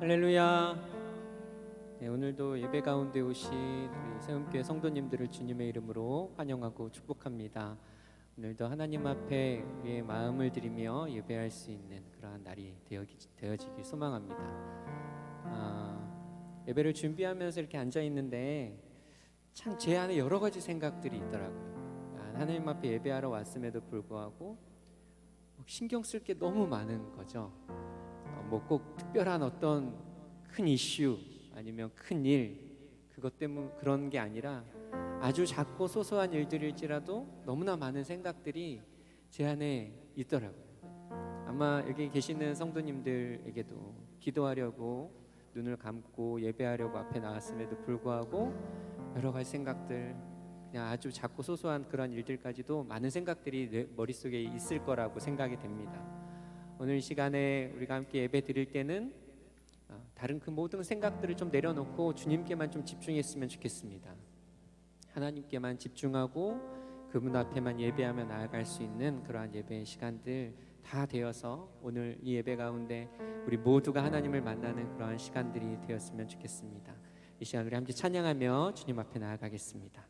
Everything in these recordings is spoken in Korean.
할렐루야. 네, 오늘도 예배 가운데 오신 우리 세움교회 성도님들을 주님의 이름으로 환영하고 축복합니다. 오늘도 하나님 앞에 우리의 마음을 드리며 예배할 수 있는 그러한 날이 되어지길 소망합니다. 예배를 준비하면서 이렇게 앉아 있는데 참 제 안에 여러 가지 생각들이 있더라고요. 하나님 앞에 예배하러 왔음에도 불구하고 신경 쓸 게 너무 많은 거죠. 뭐 꼭 특별한 어떤 큰 이슈 아니면 큰 일, 그것 때문에 그런 게 아니라 아주 작고 소소한 일들일지라도 너무나 많은 생각들이 제 안에 있더라고요. 아마 여기 계시는 성도님들에게도 기도하려고 눈을 감고 예배하려고 앞에 나왔음에도 불구하고 여러 가지 생각들, 그냥 아주 작고 소소한 그런 일들까지도 많은 생각들이 내 머릿속에 있을 거라고 생각이 됩니다. 오늘 이 시간에 우리가 함께 예배 드릴 때는 다른 그 모든 생각들을 좀 내려놓고 주님께만 좀 집중했으면 좋겠습니다. 하나님께만 집중하고 그분 앞에만 예배하며 나아갈 수 있는 그러한 예배의 시간들 다 되어서 오늘 이 예배 가운데 우리 모두가 하나님을 만나는 그러한 시간들이 되었으면 좋겠습니다. 이 시간 우리 함께 찬양하며 주님 앞에 나아가겠습니다.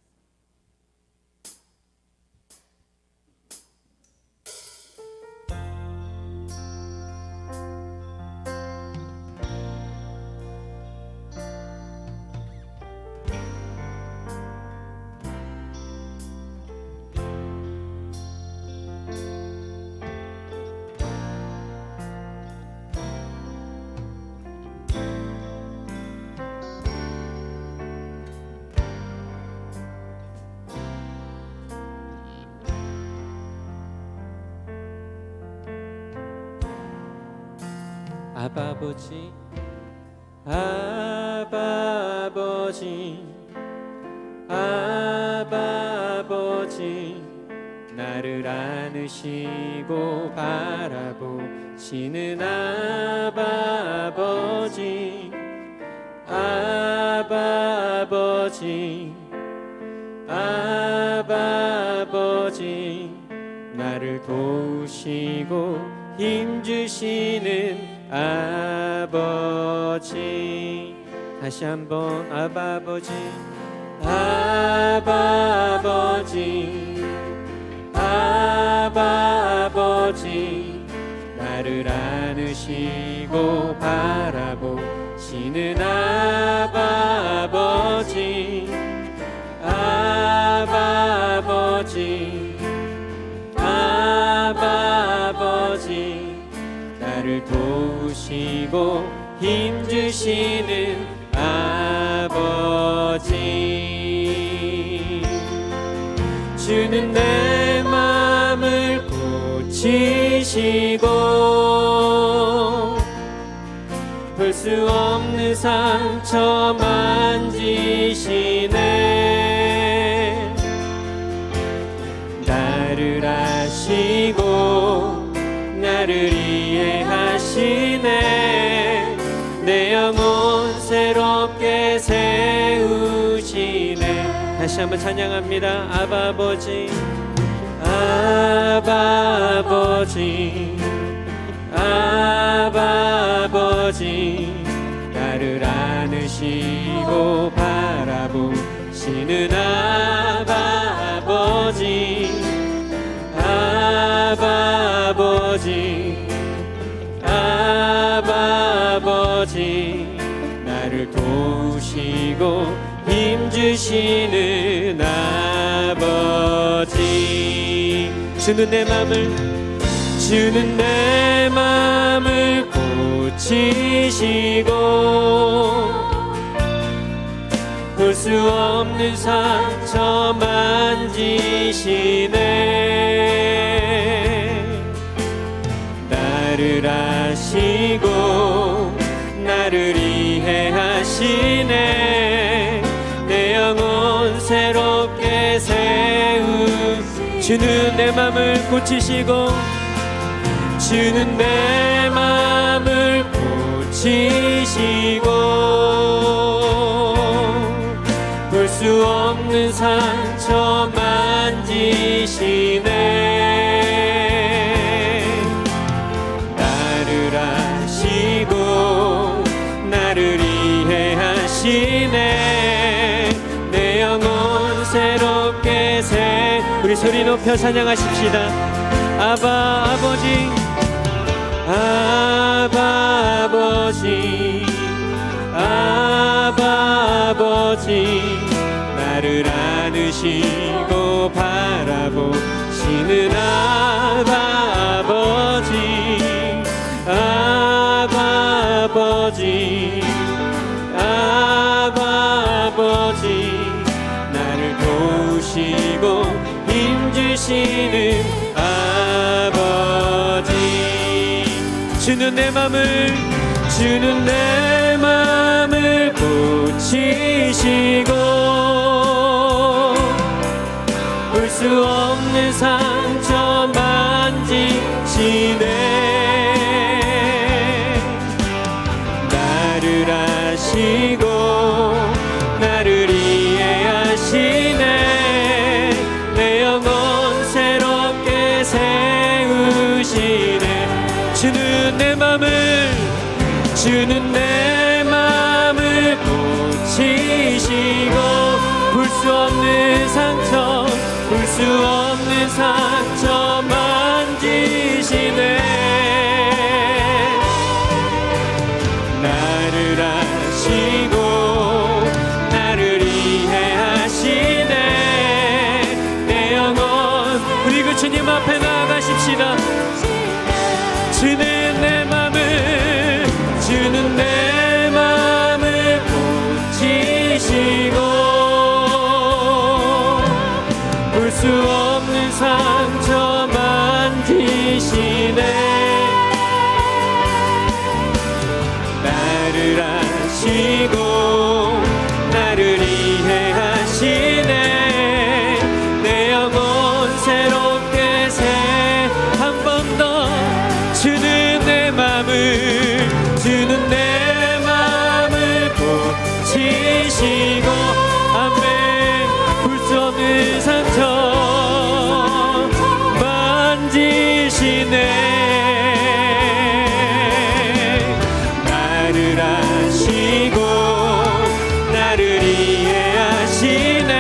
아버지, 아버지, 아버지, 나를 안으시고 바라보시는 아버지, 아버지, 아버지, 나를 도우시고 힘주시는 아버지. 다시 한번 아버지, 아버지, 아버지, 나를 안으시고 바라보시는 아버지, 아버지, 아버지, 나를 도우시고 힘주시는 아버지. 주는 내 마음을 고치시고 볼 수 없는 상처 만지시네. 나를 아시고 나를 이해하시네. 내 영혼 새롭게 세우시네. 다시 한번 찬양합니다. 아버지, 아버지, 아버지, 나를 안으시고 바라보시는 아버지, 아버지, 아버지, 나를 도우시고 힘주시는 아버지. 주는 내 맘을 고치시고 볼 수 없는 상처 만지시네. 나를 아시고 나를 이해하시네. 내 영혼 새롭게 주는 내 맘을 고치시고 주는 내 맘을 고치시고 볼 수 없는 상처 만지시네. 나를 아시고 우리 소리 높여 찬양하십시다. 아바 아버지, 아바 아버지, 아바 아버지, 나를 안으시고 바라보시는 아바 아버지, 아바 아버지, 아바 아버지, 나를 도우시고 힘주시는 아버지. 주는 내 맘을, 주는 내 맘을 고치시고 볼 수 없는 상처 만지시네. 나를 아시고 나를 이해하시네. 내 영혼 새롭게 세우시네. 주는 내 맘을, 주는 내 맘을 고치시고 볼 수 없는 상처, 볼 수 없는 상처 만지시네. 나를 아시고 나를 이해하시네. 내 영혼, 우리 그 주님 앞에 나아가십시다. 주는 내 맘을, 주는 내 맘을 고치시고 볼 수 없는 상처 만지시네. 나를 아시고 나를 이해하시네. 내 영혼 새롭게 한 번 더. 주는 내 맘을, 주는 내 맘을 고치시고 아멘. 볼 수 없는 상처 만지시네. 나를 아시고 나를 이해하시네.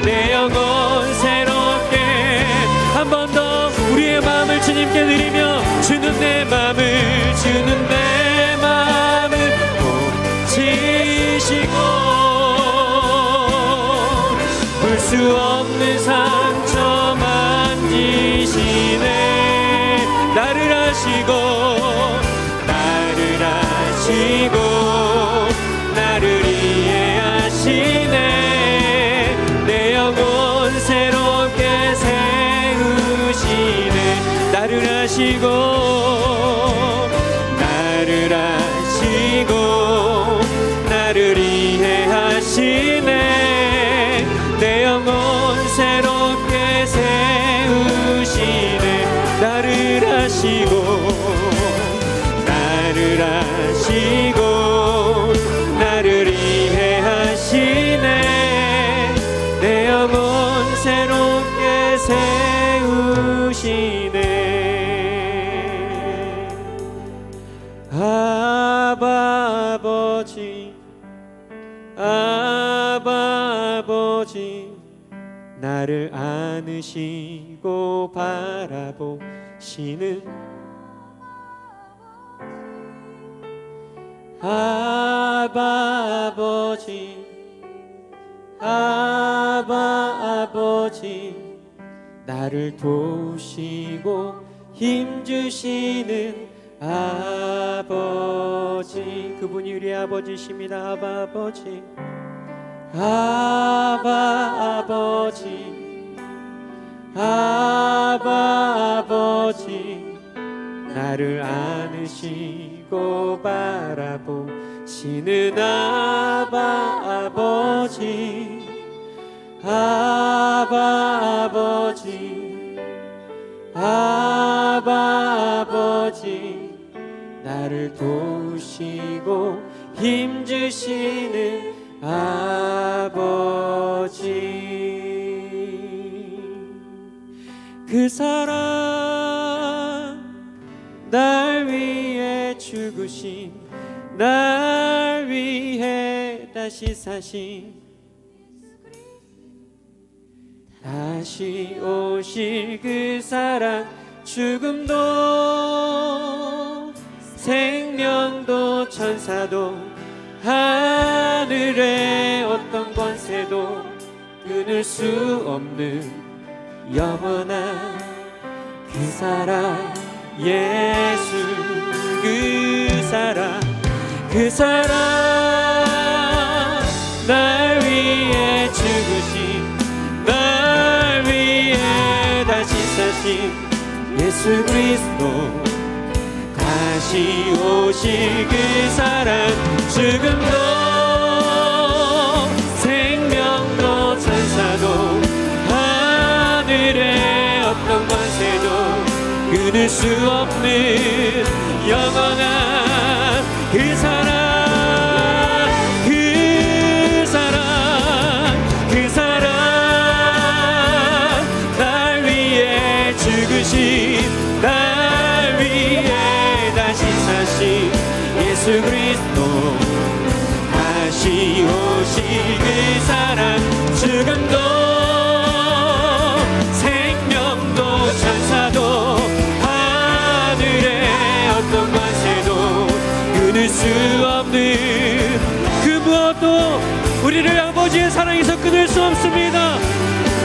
내 영혼 새롭게 한 번 더 우리의 마음을 주님께 드리며 주는 내 맘을, 주는 내 맘을 고치시고 볼 수 없는 상처 만지시네. 나를 아시고 나를 아시고 나를 이해하시네. 내 영혼 새롭게 세우시네. 나를 아시고 나를 아시고 나를 이해하시네. 내 영혼 새롭게 세우시네. 나를 아시고 나를 아시고 나를 이해하시네. 내 영혼 새롭게 세우시네. 아바 아버지, 아바 아버지, 나를 안으시고 바라보시는 아바 아버지, 아바 아버지, 나를 도우시고 힘주시는 아버지. 그분이 우리 아버지십니다. 아바 아버지, 아바 아버지, 아바 아버지, 나를 안으시고 바라보시는 아바 아버지, 아바 아버지, 아바 아버지, 나를 도우시고 힘주시는 아버지. 그 사랑 날 위해 죽으신, 날 위해 다시 사신 다시 오실 그 사랑, 죽음도 생명도 천사도 하늘의 어떤 권세도 끊을 수 없는 영원한 그 사랑, 예수 그 사랑, 그 사랑, 날 위해 죽으신, 날 위해 다시 사신 예수 그리스도, 다시 오실 그 사랑, 죽음도 생명도 천사도 하늘의 어떤 권세도 끊을 수 없는 영원한 그 사랑, 그 사랑, 그 사랑, 날 위해 죽으신, 날 위해 다시 사신 예수 그리스도, 다시 오실 그 사랑, 죽음도 생명도 천사도 하늘의 어떤 권세도 끊을 수 없는 그 무엇도 우리를 아버지의 사랑에서 끊을 수 없습니다.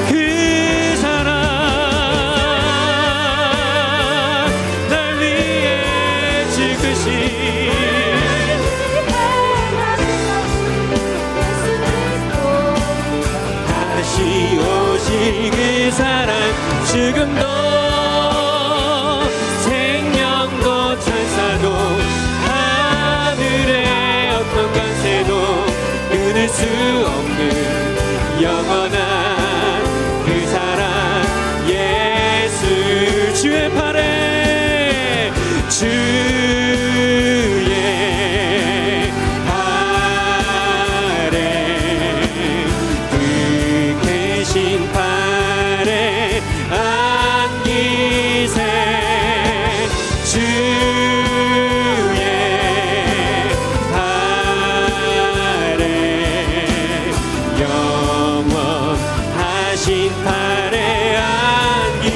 그 사랑, 날 위해 죽으신, 다시 오실 그 사랑, 죽음도 생명도 천사도 하늘의 어떤 권세도 끊을 수 없는 영원한 그 사랑, 예수 주의 팔에, 주의 팔에, 그 계신 팔에 안기세, 주의 팔에, 영원하신 팔에 안기,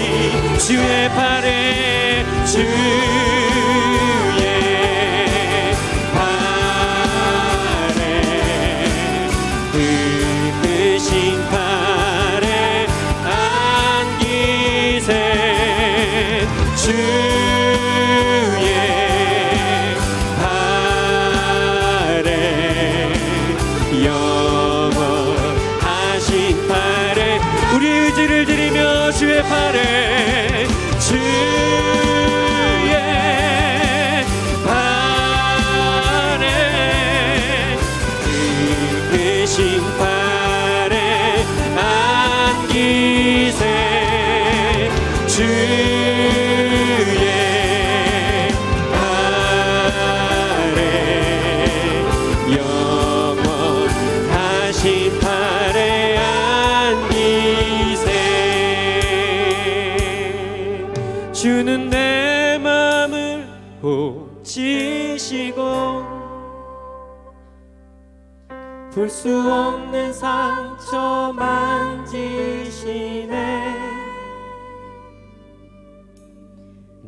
주의 팔에, 주의 팔에, 그 크신 팔에 안기세, 주의 팔에, 영원하신 팔에, 우리 의지를 드리며 주의 팔에, 주의 팔에, 그 크신 팔에 안기세, 주의 팔에, 영원하신 팔에 안기세. 주는 내 맘을 고치시고 볼 수 없는 상처 만지시네,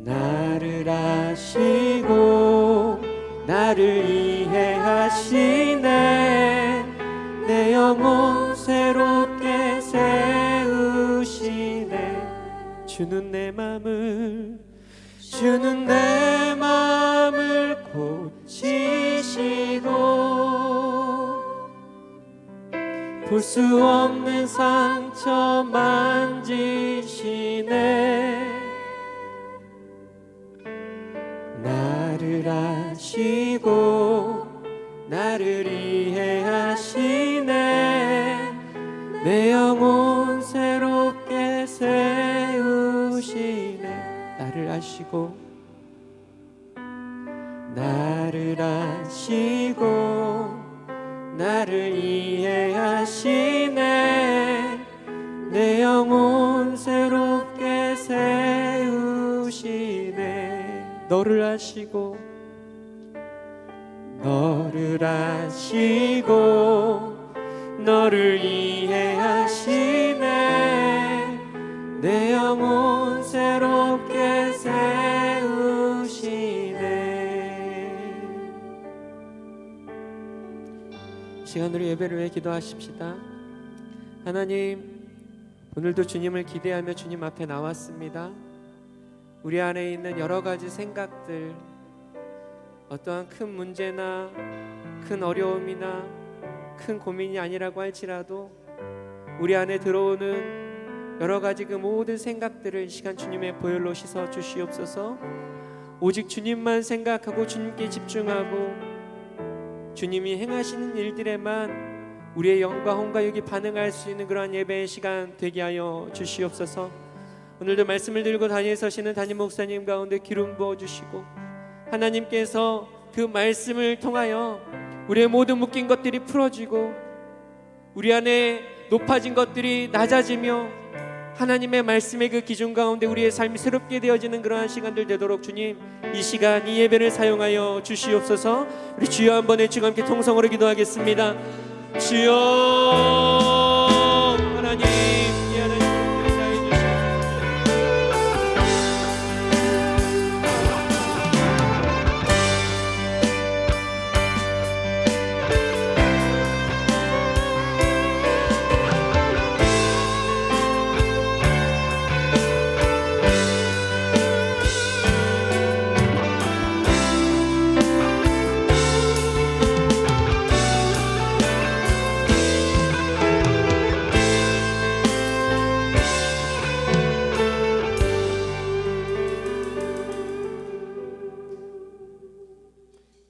나를 아시고 나를 이해하시네, 내 영혼 새롭게 세우시네. 주는 내 맘을, 주는 내 맘을 고치시고 볼 수 없는 상처 만지시네, 나를 아시고 나를 이해하시네, 내 영혼 새롭게 세우시네. 나를 아시고 나를 아시고 나를 이해하시네, 내 영혼 새롭게 세우시네. 너를 아시고 너를 아시고 너를 이해하시네, 내 영혼 새롭게 세우시네. 시간으로 예배를 위해 기도하십시다. 하나님, 오늘도 주님을 기대하며 주님 앞에 나왔습니다. 우리 안에 있는 여러 가지 생각들, 어떠한 큰 문제나 큰 어려움이나 큰 고민이 아니라고 할지라도 우리 안에 들어오는 여러 가지 그 모든 생각들을 이 시간 주님의 보혈로 씻어 주시옵소서. 오직 주님만 생각하고 주님께 집중하고 주님이 행하시는 일들에만 우리의 영과 혼과 육이 반응할 수 있는 그러한 예배의 시간 되게 하여 주시옵소서. 오늘도 말씀을 들고 단위에 서시는 담임 목사님 가운데 기름 부어주시고 하나님께서 그 말씀을 통하여 우리의 모든 묶인 것들이 풀어지고 우리 안에 높아진 것들이 낮아지며 하나님의 말씀의 그 기준 가운데 우리의 삶이 새롭게 되어지는 그러한 시간들 되도록 주님, 이 시간 이 예배를 사용하여 주시옵소서. 우리 주여 한번 외치고 함께 통성으로 기도하겠습니다. 주여 하나님, 이 하나님 인사해 주시옵소서.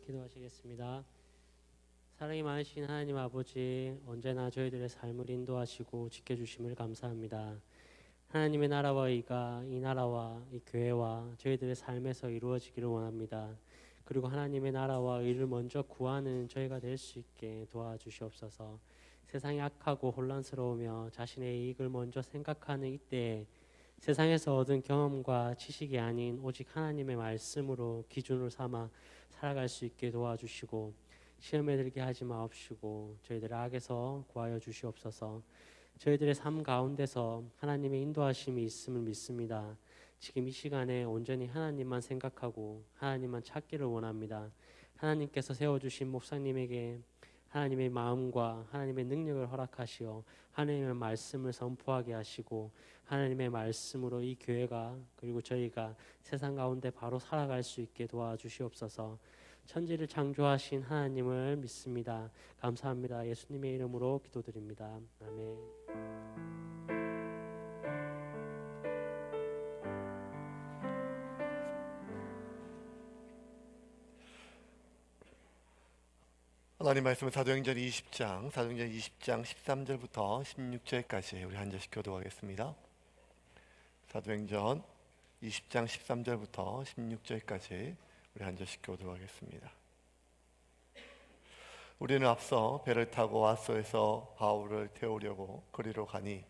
기도하시겠습니다. 사랑이 많으신 하나님 아버지, 언제나 저희들의 삶을 인도하시고 지켜주심을 감사합니다. 하나님의 나라와 의가 이 나라와 이 교회와 저희들의 삶에서 이루어지기를 원합니다. 그리고 하나님의 나라와 의를 먼저 구하는 저희가 될 수 있게 도와주시옵소서. 세상이 악하고 혼란스러우며 자신의 이익을 먼저 생각하는 이때에 세상에서 얻은 경험과 지식이 아닌 오직 하나님의 말씀으로 기준을 삼아 살아갈 수 있게 도와주시고 시험에 들게 하지 마옵시고 저희들 악에서 구하여 주시옵소서. 저희들의 삶 가운데서 하나님의 인도하심이 있음을 믿습니다. 지금 이 시간에 온전히 하나님만 생각하고 하나님만 찾기를 원합니다. 하나님께서 세워주신 목사님에게 하나님의 마음과 하나님의 능력을 허락하시어 하나님의 말씀을 선포하게 하시고 하나님의 말씀으로 이 교회가 그리고 저희가 세상 가운데 바로 살아갈 수 있게 도와주시옵소서. 천지를 창조하신 하나님을 믿습니다. 감사합니다. 예수님의 이름으로 기도드립니다. 아멘. 하나님 말씀은 사도행전 20장 13절부터 16절까지 우리 한 절씩 교도하겠습니다. 사도행전 20장 13절부터 16절까지 우리 한 절씩 교도하겠습니다. 우리는 앞서 배를 타고 아소에서 바울을 태우려고 그리로 가니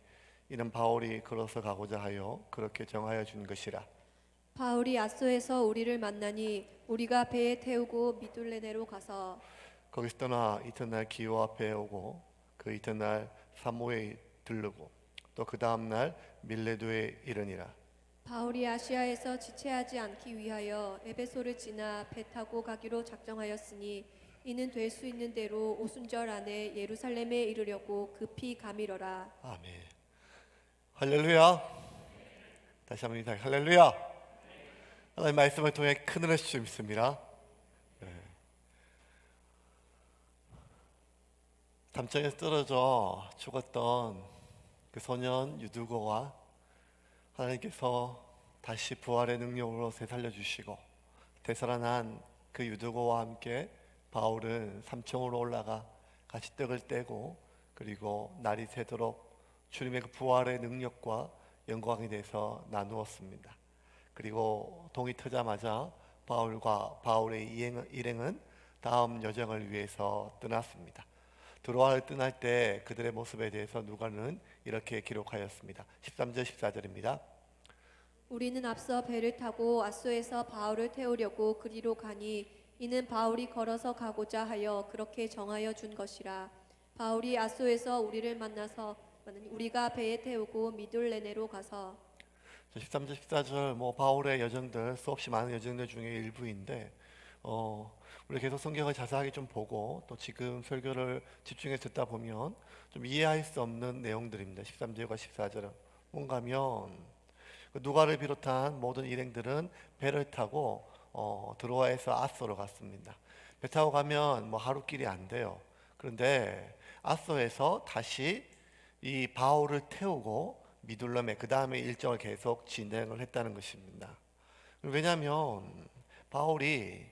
이는 바울이 걸어서 가고자 하여 그렇게 정하여 준 것이라. 바울이 아소에서 우리를 만나니 우리가 배에 태우고 미둘레네로 가서 거기서 떠나 이튿날 기호 앞에 오고 그 이튿날 사모에 들르고 또 그 다음날 밀레도에 이르니라. 바울이 아시아에서 지체하지 않기 위하여 에베소를 지나 배 타고 가기로 작정하였으니 이는 될 수 있는 대로 오순절 안에 예루살렘에 이르려고 급히 가미러라. 아멘. 할렐루야. 다시 한번 인사해. 할렐루야. 하나님 말씀을 통해 큰 은혜 주실 줄 믿습니다. 담장에서 떨어져 죽었던 그 소년 유두고와 하나님께서 다시 부활의 능력으로 되살려 주시고 되살아난 그 유두고와 함께 바울은 삼층으로 올라가 같이 떡을 떼고 그리고 날이 새도록 주님의 그 부활의 능력과 영광에 대해서 나누었습니다. 그리고 동이 트자마자 바울의 일행은 다음 여정을 위해서 떠났습니다. 드로아를 떠날 때 그들의 모습에 대해서 누가는 이렇게 기록하였습니다. 13절 14절입니다. 우리는 앞서 배를 타고 아소에서 바울을 태우려고 그리로 가니 이는 바울이 걸어서 가고자 하여 그렇게 정하여 준 것이라. 바울이 아소에서 우리를 만나서 우리가 배에 태우고 미둘레네로 가서 13절, 14절 뭐 바울의 여정들, 수없이 많은 여정들 중에 일부인데 우리 계속 성경을 자세하게 좀 보고 또 지금 설교를 집중해서 듣다 보면 좀 이해할 수 없는 내용들입니다. 13절과 14절은 뭔가 하면 누가를 비롯한 모든 일행들은 배를 타고 드로아에서 아소로 갔습니다. 배 타고 가면 뭐 하루길이 안 돼요. 그런데 아소에서 다시 이 바울을 태우고 미둘럼에 그 다음에 일정을 계속 진행을 했다는 것입니다. 왜냐하면 바울이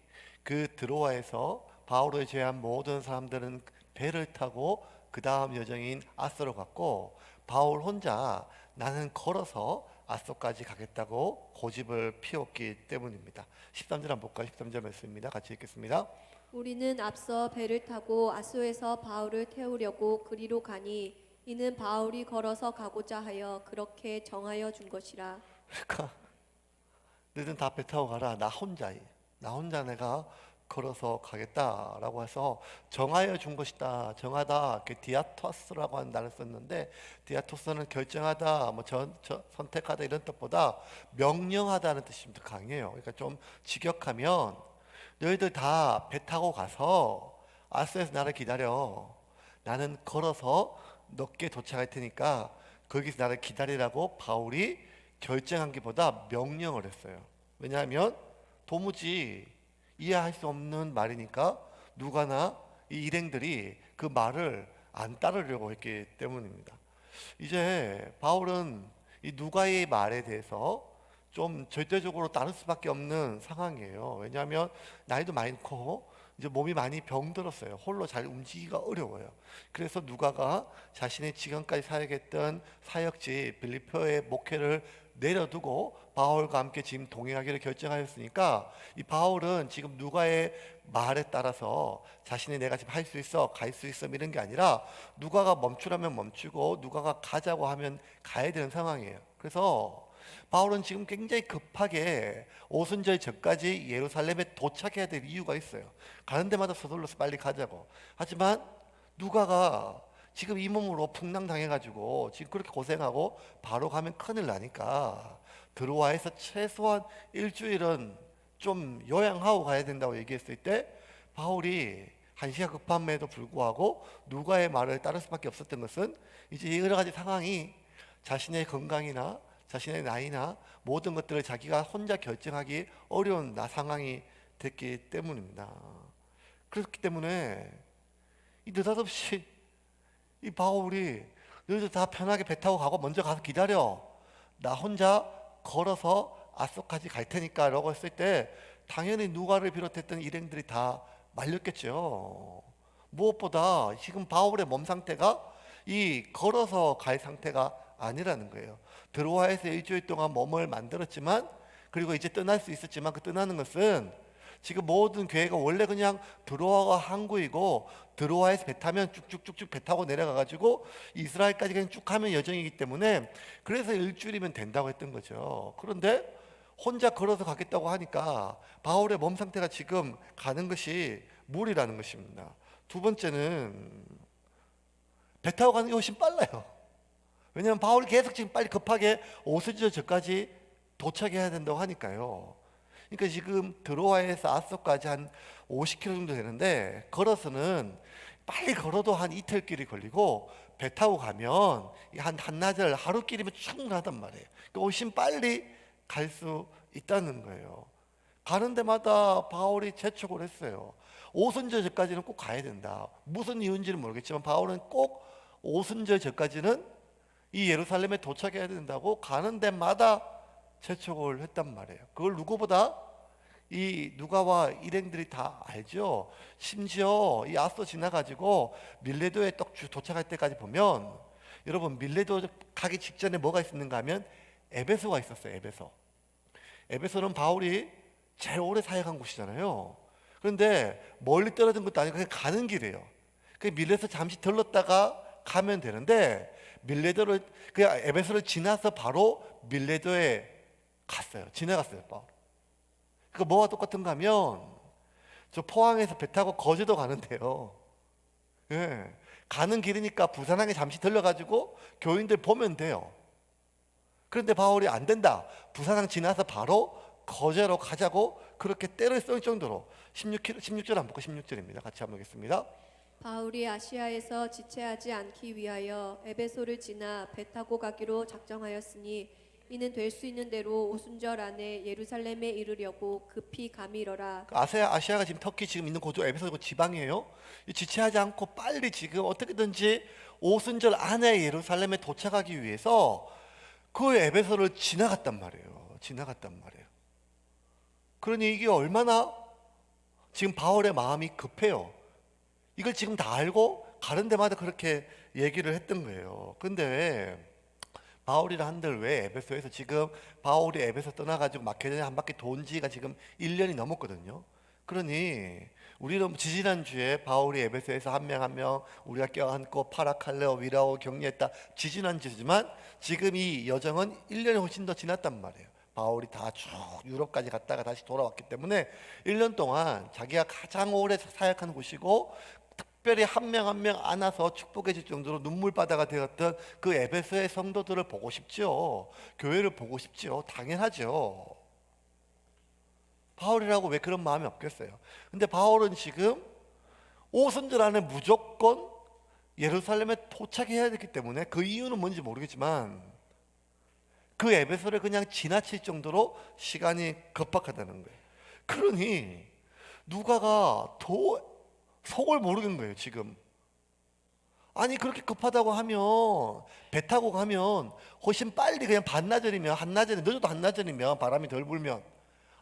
그 드로아에서 바울을 제외한 모든 사람들은 배를 타고 그 다음 여정인 아소로 갔고 바울 혼자 나는 걸어서 아소까지 가겠다고 고집을 피웠기 때문입니다. 13절 한번 볼까요? 13절 말씀입니다. 같이 읽겠습니다. 우리는 앞서 배를 타고 아소에서 바울을 태우려고 그리로 가니 이는 바울이 걸어서 가고자 하여 그렇게 정하여 준 것이라. 그러니까 너희들 다 배 타고 가라. 나 혼자 내가 걸어서 가겠다라고 해서 정하여 준 것이다. 정하다, 디아토스라고 하는 단어를 썼는데 디아토스는 결정하다, 선택하다 이런 뜻보다 명령하다는 뜻이 좀 더 강해요. 그러니까 좀 직역하면 너희들 다 배 타고 가서 아소에서 나를 기다려. 나는 걸어서 늦게 도착할 테니까 거기서 나를 기다리라고 바울이 결정한 게보다 명령을 했어요. 왜냐하면 도무지 이해할 수 없는 말이니까 누가나 이 일행들이 그 말을 안 따르려고 했기 때문입니다. 이제 바울은 이 누가의 말에 대해서 좀 절대적으로 따를 수밖에 없는 상황이에요. 왜냐하면 나이도 많고 이제 몸이 많이 병들었어요. 홀로 잘 움직이기가 어려워요. 그래서 누가가 자신의 지금까지 사역했던 사역지 빌립보의 목회를 내려두고 바울과 함께 지금 동행하기를 결정하였으니까 이 바울은 지금 누가의 말에 따라서 자신이 내가 지금 할 수 있어, 갈 수 있어 이런 게 아니라 누가가 멈추라면 멈추고 누가가 가자고 하면 가야 되는 상황이에요. 그래서 바울은 지금 굉장히 급하게 오순절 전까지 예루살렘에 도착해야 될 이유가 있어요. 가는 데마다 서둘러서 빨리 가자고. 하지만 누가가 지금 이 몸으로 풍랑당해가지고 지금 그렇게 고생하고 바로 가면 큰일 나니까 드로아에서 최소한 일주일은 좀 요양하고 가야 된다고 얘기했을 때 바울이 한시가 급함에도 불구하고 누가의 말을 따를 수밖에 없었던 것은 이제 여러 가지 상황이 자신의 건강이나 자신의 나이나 모든 것들을 자기가 혼자 결정하기 어려운 상황이 됐기 때문입니다. 그렇기 때문에 이 느닷없이 이 바울이 너희들 다 편하게 배 타고 가고 먼저 가서 기다려. 나 혼자 걸어서 아소까지 갈 테니까 라고 했을 때 당연히 누가를 비롯했던 일행들이 다 말렸겠죠. 무엇보다 지금 바울의 몸 상태가 이 걸어서 갈 상태가 아니라는 거예요. 드로아에서 일주일 동안 몸을 만들었지만 그리고 이제 떠날 수 있었지만 그 떠나는 것은 지금 모든 교회가 원래 그냥 드로아가 항구이고 드로아에서 배 타면 쭉쭉쭉쭉 배 타고 내려가가지고 이스라엘까지 그냥 쭉 하면 여정이기 때문에 그래서 일주일이면 된다고 했던 거죠. 그런데 혼자 걸어서 가겠다고 하니까 바울의 몸 상태가 지금 가는 것이 무리라는 것입니다. 두 번째는 배 타고 가는 게 훨씬 빨라요. 왜냐하면 바울이 계속 지금 빨리 급하게 오순절 전까지 도착해야 된다고 하니까요. 그러니까 지금 드로아에서 아소까지 한 50km 정도 되는데 걸어서는 빨리 걸어도 한 이틀 길이 걸리고 배 타고 가면 한 한나절 하루길이면 충분하단 말이에요. 그러니까 훨씬 빨리 갈 수 있다는 거예요. 가는 데마다 바울이 재촉을 했어요. 오순절 전까지는 꼭 가야 된다. 무슨 이유인지는 모르겠지만 바울은 꼭 오순절 전까지는 이 예루살렘에 도착해야 된다고 가는 데마다 재촉을 했단 말이에요. 그걸 누구보다 이 누가와 일행들이 다 알죠. 심지어 이 아소 지나가지고 밀레도에 딱 도착할 때까지 보면 여러분 밀레도 가기 직전에 뭐가 있었는가 하면 에베소가 있었어요. 에베소는 바울이 제일 오래 사역한 곳이잖아요. 그런데 멀리 떨어진 것도 아니고 그냥 가는 길이에요. 그 밀레에서 잠시 들렀다가 가면 되는데 밀레도를 그냥 에베소를 지나서 바로 밀레도에 갔어요. 지나갔어요. 바울. 그 뭐가 똑같은가 하면 저 포항에서 배 타고 거제도 가는데요. 가는 길이니까 부산항에 잠시 들러가지고 교인들 보면 돼요. 그런데 바울이 안 된다. 부사장 지나서 바로 거제로 가자고 그렇게 때를 쓸 정도로 16절 안 보고 16절입니다. 같이 한번 보겠습니다. 바울이 아시아에서 지체하지 않기 위하여 에베소를 지나 배 타고 가기로 작정하였으니 이는 될 수 있는 대로 오순절 안에 예루살렘에 이르려고 급히 감이 일어라. 아시아가 지금 터키 지금 있는 곳도 에베소 지방이에요. 지체하지 않고 빨리 지금 어떻게든지 오순절 안에 예루살렘에 도착하기 위해서 그 에베소를 지나갔단 말이에요. 지나갔단 말이에요. 그러니 이게 얼마나 지금 바울의 마음이 급해요. 이걸 지금 다 알고 가는 데마다 그렇게 얘기를 했던 거예요. 근데 왜 바울이라 한들 왜 에베소에서 지금 바울이 에베소 떠나가지고 마케도니아 한 바퀴 돈 지가 지금 1년이 넘었거든요. 그러니 우리는 지지난주에 바울이 에베소에서 한 명 한 명 우리가 껴안고 파라칼레오 위라오 격려했다 지지난주지만 지금 이 여정은 1년이 훨씬 더 지났단 말이에요. 바울이 다 쭉 유럽까지 갔다가 다시 돌아왔기 때문에 1년 동안 자기가 가장 오래 사역한 곳이고 특별히 한 명 한 명 안아서 축복해 줄 정도로 눈물바다가 되었던 그 에베소의 성도들을 보고 싶죠. 교회를 보고 싶죠. 당연하죠. 바울이라고 왜 그런 마음이 없겠어요. 근데 바울은 지금 오순절 안에 무조건 예루살렘에 도착해야 되기 때문에 그 이유는 뭔지 모르겠지만 그 에베소를 그냥 지나칠 정도로 시간이 급박하다는 거예요. 그러니 누가가 더 속을 모르는 거예요 지금. 아니 그렇게 급하다고 하면 배 타고 가면 훨씬 빨리 그냥 반나절이면 한나절에 늦어도 한나절이면 바람이 덜 불면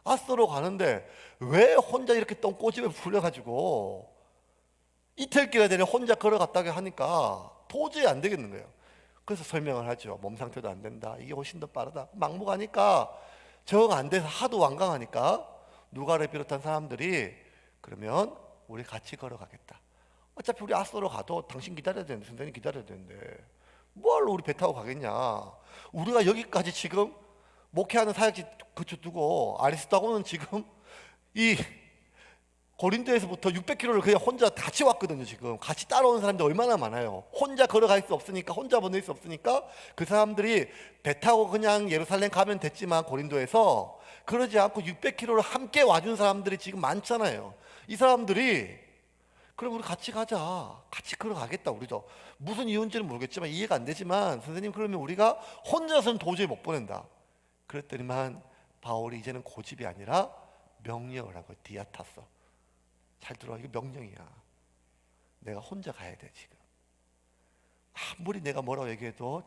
아스로 가는데 왜 혼자 이렇게 똥꼬집에 풀려가지고 이틀끼나 되려 혼자 걸어갔다고 하니까 도저히 안 되겠는 거예요. 그래서 설명을 하죠. 몸 상태도 안 된다. 이게 훨씬 더 빠르다. 막무가니까 정 안 돼서 하도 완강하니까 누가를 비롯한 사람들이 그러면 우리 같이 걸어가겠다. 어차피 우리 아스로 가도 당신 기다려야 되는데 선생님 기다려야 되는데 뭐하러 우리 배 타고 가겠냐. 우리가 여기까지 지금 목회하는 사역지 그쳐 두고 아리스타고는 지금 이 고린도에서부터 600km를 그냥 혼자 같이 왔거든요. 지금 같이 따라오는 사람들이 얼마나 많아요. 혼자 걸어갈 수 없으니까 혼자 보낼 수 없으니까 그 사람들이 배 타고 그냥 예루살렘 가면 됐지만 고린도에서 그러지 않고 600km를 함께 와준 사람들이 지금 많잖아요. 이 사람들이 그럼 우리 같이 가자. 같이 걸어가겠다. 우리도 무슨 이유인지는 모르겠지만 이해가 안 되지만 선생님 그러면 우리가 혼자서는 도저히 못 보낸다. 그랬더니만 바울이 이제는 고집이 아니라 명령을 하고 디아타서. 잘 들어. 이거 명령이야. 내가 혼자 가야 돼 지금. 아무리 내가 뭐라고 얘기해도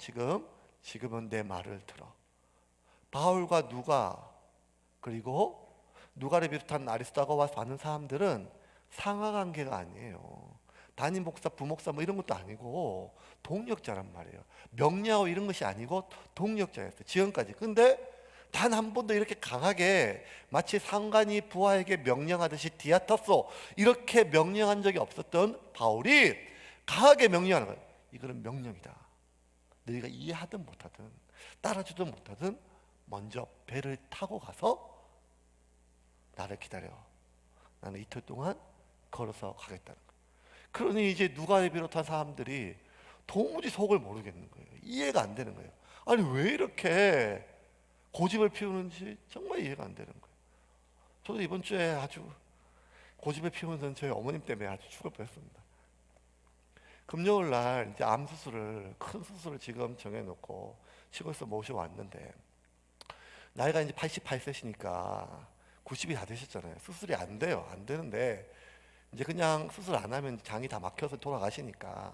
지금은 내 말을 들어. 바울과 누가 그리고 누가를 비롯한 아리스타고와 많은 사람들은 상하관계가 아니에요. 담임 목사, 부목사 뭐 이런 것도 아니고 동력자란 말이에요. 명리하고 이런 것이 아니고 동력자였어요. 지금까지. 근데 단 한 번도 이렇게 강하게 마치 상관이 부하에게 명령하듯이 디아타소 이렇게 명령한 적이 없었던 바울이 강하게 명령하는 거예요. 이거는 명령이다. 너희가 이해하든 못하든 따라주든 못하든 먼저 배를 타고 가서 나를 기다려. 나는 이틀 동안 걸어서 가겠다는 거예요. 그러니 이제 누가를 비롯한 사람들이 도무지 속을 모르겠는 거예요. 이해가 안 되는 거예요. 아니 왜 이렇게 고집을 피우는지 정말 이해가 안 되는 거예요. 저도 이번 주에 아주 고집을 피우는 저희 어머님 때문에 아주 죽을 뻔했습니다. 금요일 날 이제 암 수술을 큰 수술을 지금 정해놓고 시골에서 모셔왔는데 나이가 이제 88세시니까 90이 다 되셨잖아요. 수술이 안 돼요. 안 되는데 이제 그냥 수술 안 하면 장이 다 막혀서 돌아가시니까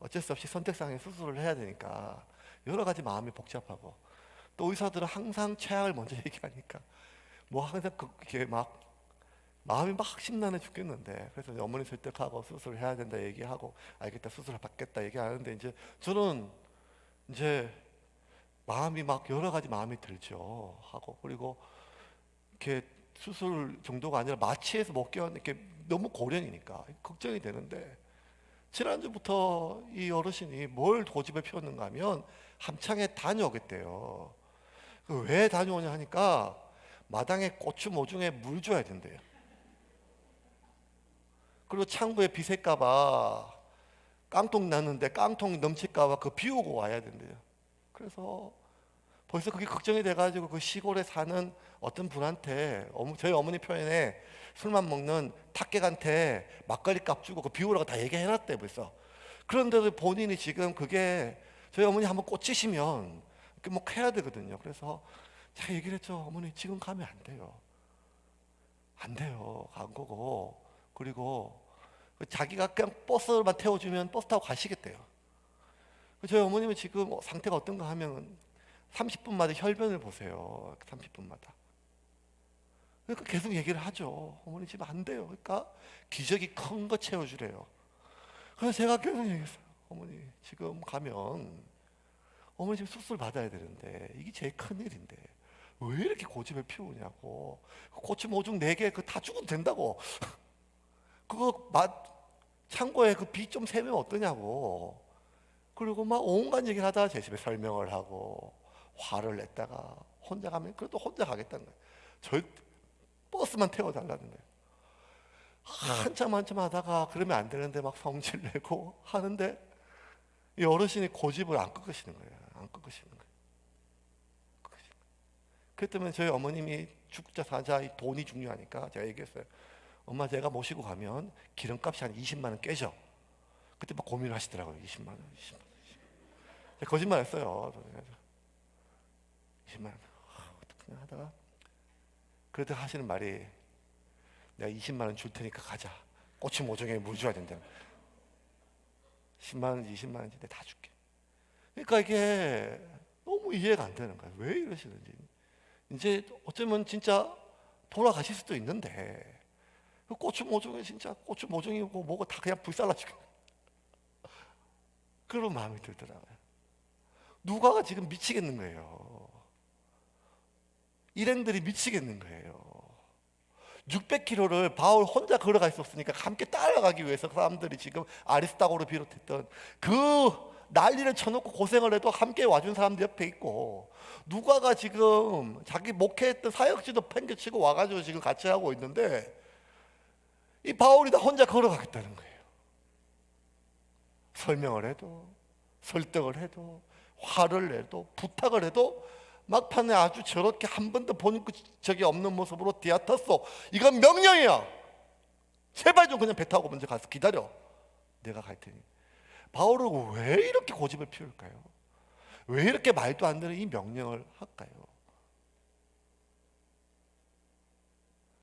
어쩔 수 없이 선택상에 수술을 해야 되니까 여러 가지 마음이 복잡하고 또 의사들은 항상 최악을 먼저 얘기하니까 뭐 항상 그게 막 마음이 막 심란해 죽겠는데 그래서 이제 어머니 설득하고 수술을 해야 된다 얘기하고 알겠다 수술을 받겠다 얘기하는데 이제 저는 이제 마음이 막 여러 가지 마음이 들죠. 하고 그리고 이렇게 수술 정도가 아니라 마취해서 못 견 이렇게 너무 고령이니까 걱정이 되는데 지난주부터 이 어르신이 뭘 고집을 피웠는가 하면 함창에 다녀오겠대요. 왜 다녀오냐 하니까 마당에 고추 모종에 물 줘야 된대요. 그리고 창고에 비 셀까봐 깡통 났는데 깡통 넘칠까봐 그 비우고 와야 된대요. 그래서 벌써 그게 걱정이 돼가지고 그 시골에 사는 어떤 분한테 저희 어머니 표현에 술만 먹는 탁객한테 막걸리 값 주고 그 비우라고 다 얘기해놨대 벌써. 그런데도 본인이 지금 그게 저희 어머니 한번 꽂히시면 뭐 해야 되거든요. 그래서 제가 얘기를 했죠. 어머니 지금 가면 안 돼요. 안 돼요. 간 거고. 그리고 자기가 그냥 버스만 태워주면 버스 타고 가시겠대요. 저희 어머님은 지금 상태가 어떤가 하면 30분마다 혈변을 보세요. 30분마다. 그러니까 계속 얘기를 하죠. 어머니 지금 안 돼요. 그러니까 기저귀 큰 거 채워주래요. 그래서 제가 계속 얘기했어요. 어머니 지금 가면 어머니 지금 수술 받아야 되는데 이게 제일 큰일인데 왜 이렇게 고집을 피우냐고. 고추 오중 4개 그 다 죽어도 된다고. 그거 창고에 그 비 좀 세면 어떠냐고. 그리고 막 온갖 얘기를 하다가 제 집에 설명을 하고 화를 냈다가 혼자 가면 그래도 혼자 가겠다는 거예요. 절 버스만 태워달라는 거예요. 한참 하다가 그러면 안 되는데 막 성질 내고 하는데 이 어르신이 고집을 안 꺾으시는 거예요. 안 꺾으시는 거예요. 그렇기 때문에 저희 어머님이 죽자 사자 이 돈이 중요하니까 제가 얘기했어요. 엄마 제가 모시고 가면 기름값이 한 20만 원 깨져. 그때 막 고민을 하시더라고요. 20만 원. 제가 거짓말 했어요. 20만 원. 어떻게 하다가 그래도 하시는 말이 내가 20만 원 줄 테니까 가자. 꼬치 모종에 물 줘야 된다. 10만 원, 20만 원인지 내가 다 줄게. 그러니까 이게 너무 이해가 안 되는 거예요. 왜 이러시는지. 이제 어쩌면 진짜 돌아가실 수도 있는데 그 고추 모종에 진짜 고추 모종이고 뭐고 다 그냥 불살라지고 그런 마음이 들더라고요. 누가가 지금 미치겠는 거예요. 일행들이 미치겠는 거예요. 600km를 바울 혼자 걸어갈 수 없으니까 함께 따라가기 위해서 사람들이 지금 아리스타고를 비롯했던 그 난리를 쳐놓고 고생을 해도 함께 와준 사람들 옆에 있고, 누가가 지금 자기 목회했던 사역지도 팽개치고 와가지고 지금 같이 하고 있는데 이 바울이 다 혼자 걸어가겠다는 거예요. 설명을 해도 설득을 해도 화를 내도 부탁을 해도 막판에 아주 저렇게 한 번도 본 적이 없는 모습으로 디아터소 이건 명령이야. 제발 좀 그냥 배 타고 먼저 가서 기다려. 내가 갈 테니. 바울은 왜 이렇게 고집을 피울까요? 왜 이렇게 말도 안 되는 이 명령을 할까요?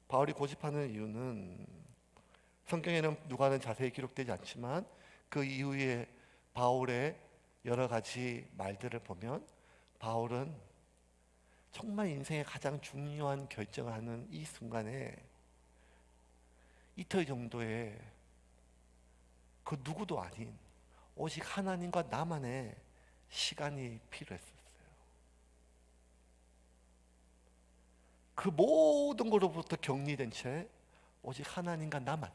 바울이 고집하는 이유는 성경에는 누가는 자세히 기록되지 않지만 그 이후에 바울의 여러 가지 말들을 보면 바울은 정말 인생의 가장 중요한 결정을 하는 이 순간에 이틀 정도의 그 누구도 아닌 오직 하나님과 나만의 시간이 필요했었어요. 그 모든 것으로부터 격리된 채 오직 하나님과 나만,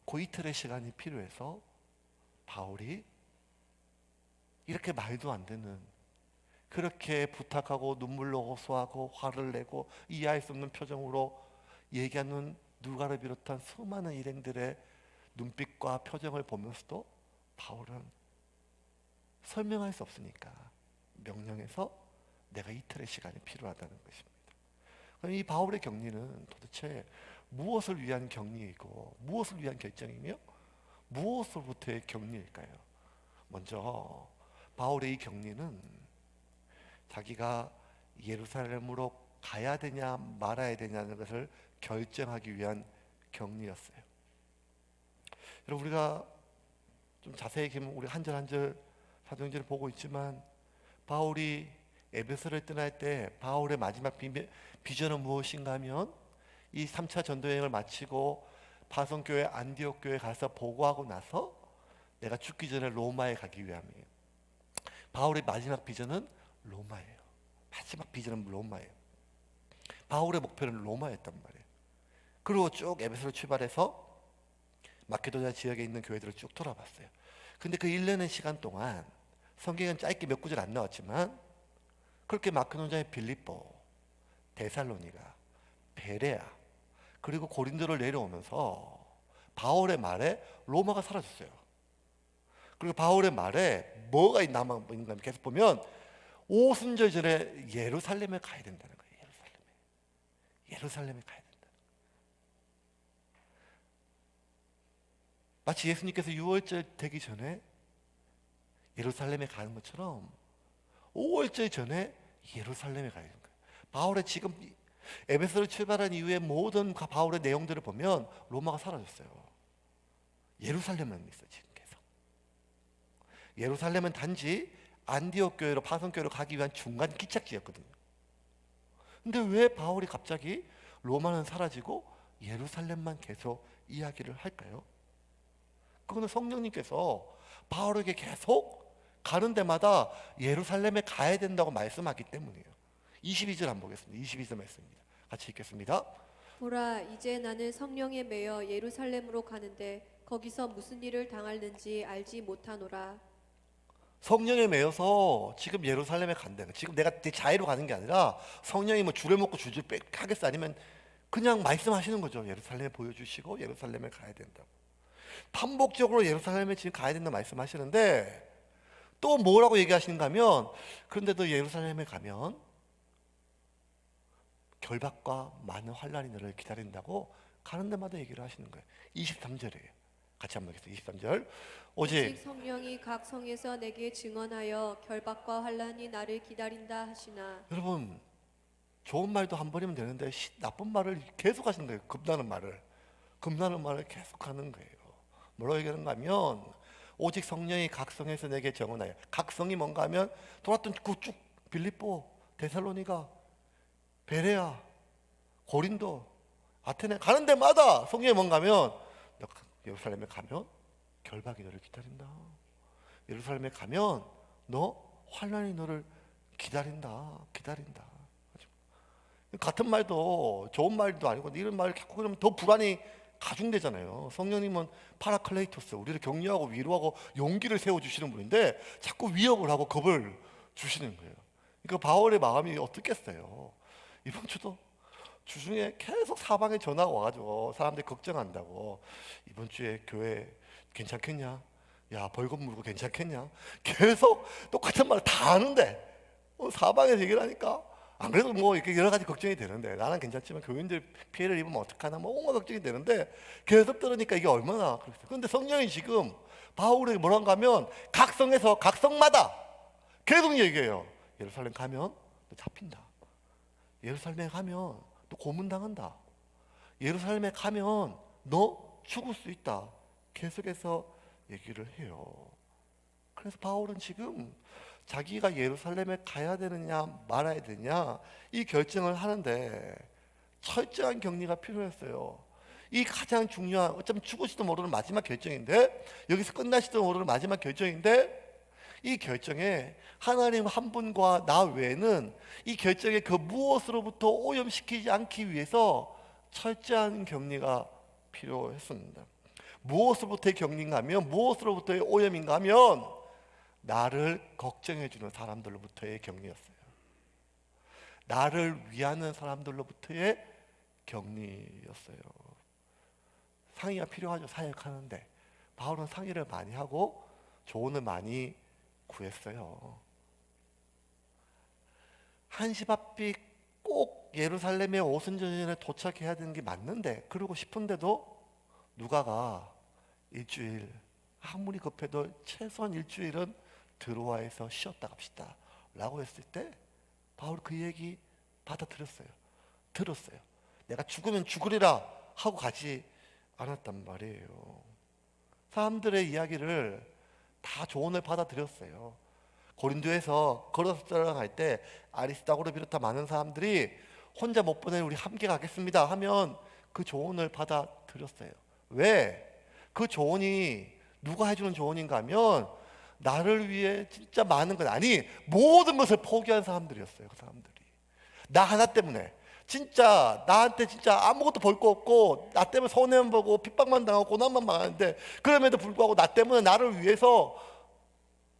그 이틀의 시간이 필요해서 바울이 이렇게 말도 안 되는, 그렇게 부탁하고 눈물로 호소하고 화를 내고 이해할 수 없는 표정으로 얘기하는 누가를 비롯한 수많은 일행들의 눈빛과 표정을 보면서도 바울은 설명할 수 없으니까 명령해서 내가 이틀의 시간이 필요하다는 것입니다. 그럼 이 바울의 격리는 도대체 무엇을 위한 격리이고 무엇을 위한 결정이며 무엇으로부터의 격리일까요? 먼저 바울의 이 격리는 자기가 예루살렘으로 가야 되냐 말아야 되냐는 것을 결정하기 위한 격리였어요. 여러분, 우리가 좀 자세히 보면 우리 한 절 한 절 사도행전을 보고 있지만 바울이 에베소를 떠날 때 바울의 마지막 비전은 무엇인가 하면 이 3차 전도여행을 마치고 파송교회 안디옥 교회에 가서 보고하고 나서 내가 죽기 전에 로마에 가기 위함이에요. 바울의 마지막 비전은 로마예요. 마지막 비전은 로마예요. 바울의 목표는 로마였단 말이에요. 그리고 쭉 에베소를 출발해서 마케도냐 지역에 있는 교회들을 쭉 돌아봤어요. 근데 그 1년의 시간 동안 성경은 짧게 몇 구절 안 나왔지만 그렇게 마케도냐의 빌립보, 데살로니가, 베레아 그리고 고린도를 내려오면서 바울의 말에 로마가 사라졌어요. 그리고 바울의 말에 뭐가 있나만 계속 보면 오순절 전에 예루살렘에 가야 된다는 거예요. 예루살렘에 가야 된다. 마치 예수님께서 6월절 되기 전에 예루살렘에 가는 것처럼 5월절 전에 예루살렘에 가야 되는 거예요. 바울의 지금 에베소를 출발한 이후에 모든 바울의 내용들을 보면 로마가 사라졌어요. 예루살렘만 있어요. 지금 계속. 예루살렘은 단지 안디옥 교회로 파송교회로 가기 위한 중간 기착지였거든요. 근데 왜 바울이 갑자기 로마는 사라지고 예루살렘만 계속 이야기를 할까요? 그거는 성령님께서 바울에게 계속 가는 데마다 예루살렘에 가야 된다고 말씀하기 때문이에요. 22절 한번 보겠습니다. 22절 말씀입니다. 같이 읽겠습니다. 보라, 이제 나는 성령에 매여 예루살렘으로 가는데 거기서 무슨 일을 당할는지 알지 못하노라. 성령에 매여서 지금 예루살렘에 간다. 지금 내가 내 자유로 가는 게 아니라 성령이 뭐 줄을 먹고 줄줄 하겠어, 아니면 그냥 말씀하시는 거죠. 예루살렘에 보여주시고 예루살렘에 가야 된다고. 반복적으로 예루살렘에 지금 가야 된다 말씀하시는데 또 뭐라고 얘기하시는가 하면, 그런데도 예루살렘에 가면 결박과 많은 환난이 너를 기다린다고 가는 데마다 얘기를 하시는 거예요. 23절이에요. 같이 한번 보겠습니다. 23절. 오직 성령이 각 성에서 내게 증언하여 결박과 환난이 나를 기다린다 하시나. 여러분, 좋은 말도 한 번이면 되는데 나쁜 말을 계속 하시는 거예요. 겁나는 말을 계속 하는 거예요. 뭐라고 얘기하는가 하면 오직 성령이 각 성에서 내게 증언하여. 각 성이 뭔가 하면 돌았던 쭉 빌립보, 데살로니가, 베레아, 고린도, 아테네 가는 데마다 성령이 뭔가 하면 너 예루살렘에 가면 결박이 너를 기다린다. 예루살렘에 가면 너 환난이 너를 기다린다. 같은 말도 좋은 말도 아니고 이런 말을 자꾸 그러면 더 불안이 가중되잖아요. 성령님은 파라클레이토스, 우리를 격려하고 위로하고 용기를 세워주시는 분인데 자꾸 위협을 하고 겁을 주시는 거예요. 그러니까 바울의 마음이 어떻겠어요. 이번 주도 주중에 계속 사방에 전화가 와가지고 사람들이 걱정한다고. 이번 주에 교회 괜찮겠냐? 야, 벌금 물고 괜찮겠냐? 계속 똑같은 말을 다 하는데 사방에서 얘기를 하니까 안 그래도 뭐 이렇게 여러 가지 걱정이 되는데, 나는 괜찮지만 교인들 피해를 입으면 어떡하나 뭐 온갖 걱정이 되는데 계속 들으니까 이게 얼마나 그렇겠어요. 그런데 성령이 지금 바울에게 뭐라고 하면 각 성에서 각 성마다 계속 얘기해요. 예루살렘 가면 너 잡힌다. 예루살렘에 가면 너 고문당한다. 예루살렘에 가면 너 죽을 수 있다. 계속해서 얘기를 해요. 그래서 바울은 지금 자기가 예루살렘에 가야 되느냐 말아야 되느냐 이 결정을 하는데 철저한 격리가 필요했어요. 이 가장 중요한, 어쩌면 죽을지도 모르는 마지막 결정인데, 여기서 끝날지도 모르는 마지막 결정인데, 이 결정에 하나님 한 분과 나 외에는 이 결정에 그 무엇으로부터 오염시키지 않기 위해서 철저한 격리가 필요했습니다. 무엇으로부터의 격리인가 하면, 무엇으로부터의 오염인가 하면 나를 걱정해 주는 사람들로부터의 격리였어요. 나를 위하는 사람들로부터의 격리였어요. 상의가 필요하죠. 사역하는데 바울은 상의를 많이 하고 조언을 많이 구했어요. 한시 바삐 꼭 예루살렘에 오순절에 도착해야 되는 게 맞는데, 그러고 싶은데도 누가가 일주일, 아무리 급해도 최소한 일주일은 드로아에서 쉬었다 갑시다 라고 했을 때 바울 그 얘기 받아들였어요. 들었어요. 내가 죽으면 죽으리라 하고 가지 않았단 말이에요. 사람들의 이야기를 다 조언을 받아들였어요. 고린도에서 걸어서 따라갈 때 아리스다고를 비롯한 많은 사람들이 혼자 못 보내 우리 함께 가겠습니다 하면 그 조언을 받아들였어요. 왜? 그 조언이 누가 해주는 조언인가 하면 나를 위해 진짜 많은 것, 아니 모든 것을 포기한 사람들이었어요. 그 사람들이 나 하나 때문에 진짜 나한테 진짜 아무것도 볼 거 없고 나 때문에 손해만 보고 핍박만 당하고 고난만 당하는데, 그럼에도 불구하고 나 때문에 나를 위해서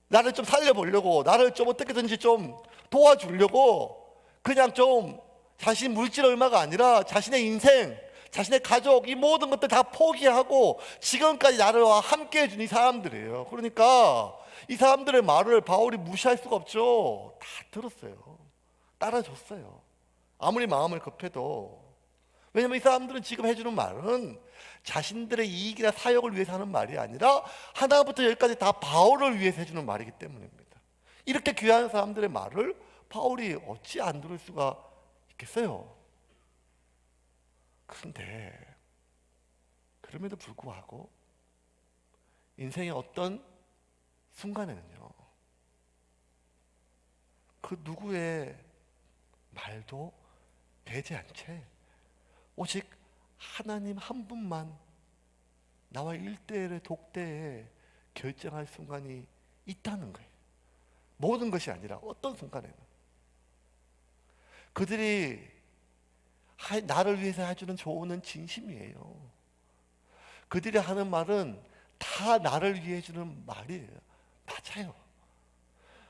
나를 좀 살려보려고, 나를 좀 어떻게든지 좀 도와주려고 그냥 좀 자신 물질 얼마가 아니라 자신의 인생, 자신의 가족, 이 모든 것들 다 포기하고 지금까지 나를 함께 해준 이 사람들이에요. 그러니까 이 사람들의 말을 바울이 무시할 수가 없죠. 다 들었어요. 따라줬어요. 아무리 마음을 급해도. 왜냐면 이 사람들은 지금 해주는 말은 자신들의 이익이나 사역을 위해서 하는 말이 아니라 하나부터 열까지 다 바울을 위해서 해주는 말이기 때문입니다. 이렇게 귀한 사람들의 말을 바울이 어찌 안 들을 수가 있겠어요? 그런데 그럼에도 불구하고 인생의 어떤 순간에는요, 그 누구의 말도 되지 않채 오직 하나님 한 분만 나와 일대일의 독대에 결정할 순간이 있다는 거예요. 모든 것이 아니라 어떤 순간에는 그들이 나를 위해서 해주는 조언은 진심이에요. 그들이 하는 말은 다 나를 위해 해주는 말이에요. 맞아요.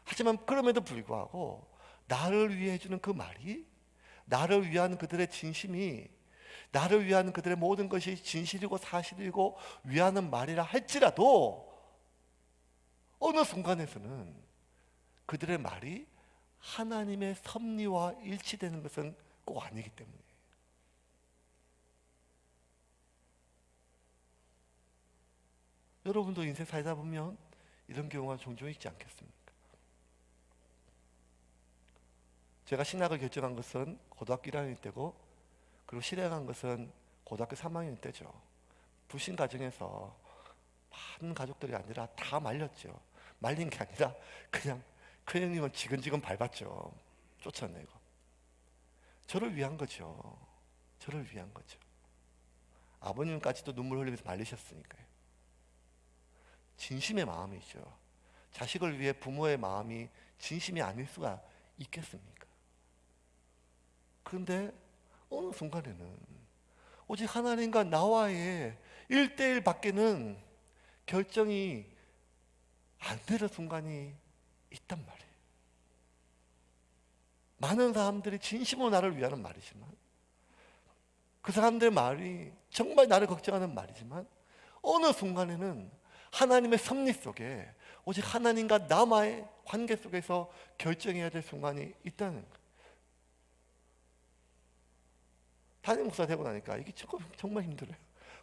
하지만 그럼에도 불구하고 나를 위해 해주는 그 말이, 나를 위한 그들의 진심이, 나를 위한 그들의 모든 것이 진실이고 사실이고 위하는 말이라 할지라도 어느 순간에서는 그들의 말이 하나님의 섭리와 일치되는 것은 꼭 아니기 때문이에요. 여러분도 인생 살다 보면 이런 경우가 종종 있지 않겠습니까? 제가 신학을 결정한 것은 고등학교 1학년 때고, 그리고 실행한 것은 고등학교 3학년 때죠. 불신 가정에서 많은 가족들이 아니라 다 말렸죠. 말린 게 아니라 그냥 큰형님은 지근지근 밟았죠. 쫓아내고. 저를 위한 거죠. 저를 위한 거죠. 아버님까지도 눈물 흘리면서 말리셨으니까요. 진심의 마음이죠. 자식을 위해 부모의 마음이 진심이 아닐 수가 있겠습니까? 그런데 어느 순간에는 오직 하나님과 나와의 1대1 밖에는 결정이 안 되는 순간이 있단 말이에요. 많은 사람들이 진심으로 나를 위하는 말이지만, 그 사람들의 말이 정말 나를 걱정하는 말이지만, 어느 순간에는 하나님의 섭리 속에 오직 하나님과 나와의 관계 속에서 결정해야 될 순간이 있다는 거예요. 담임 목사 되고 나니까 이게 정말 힘들어요.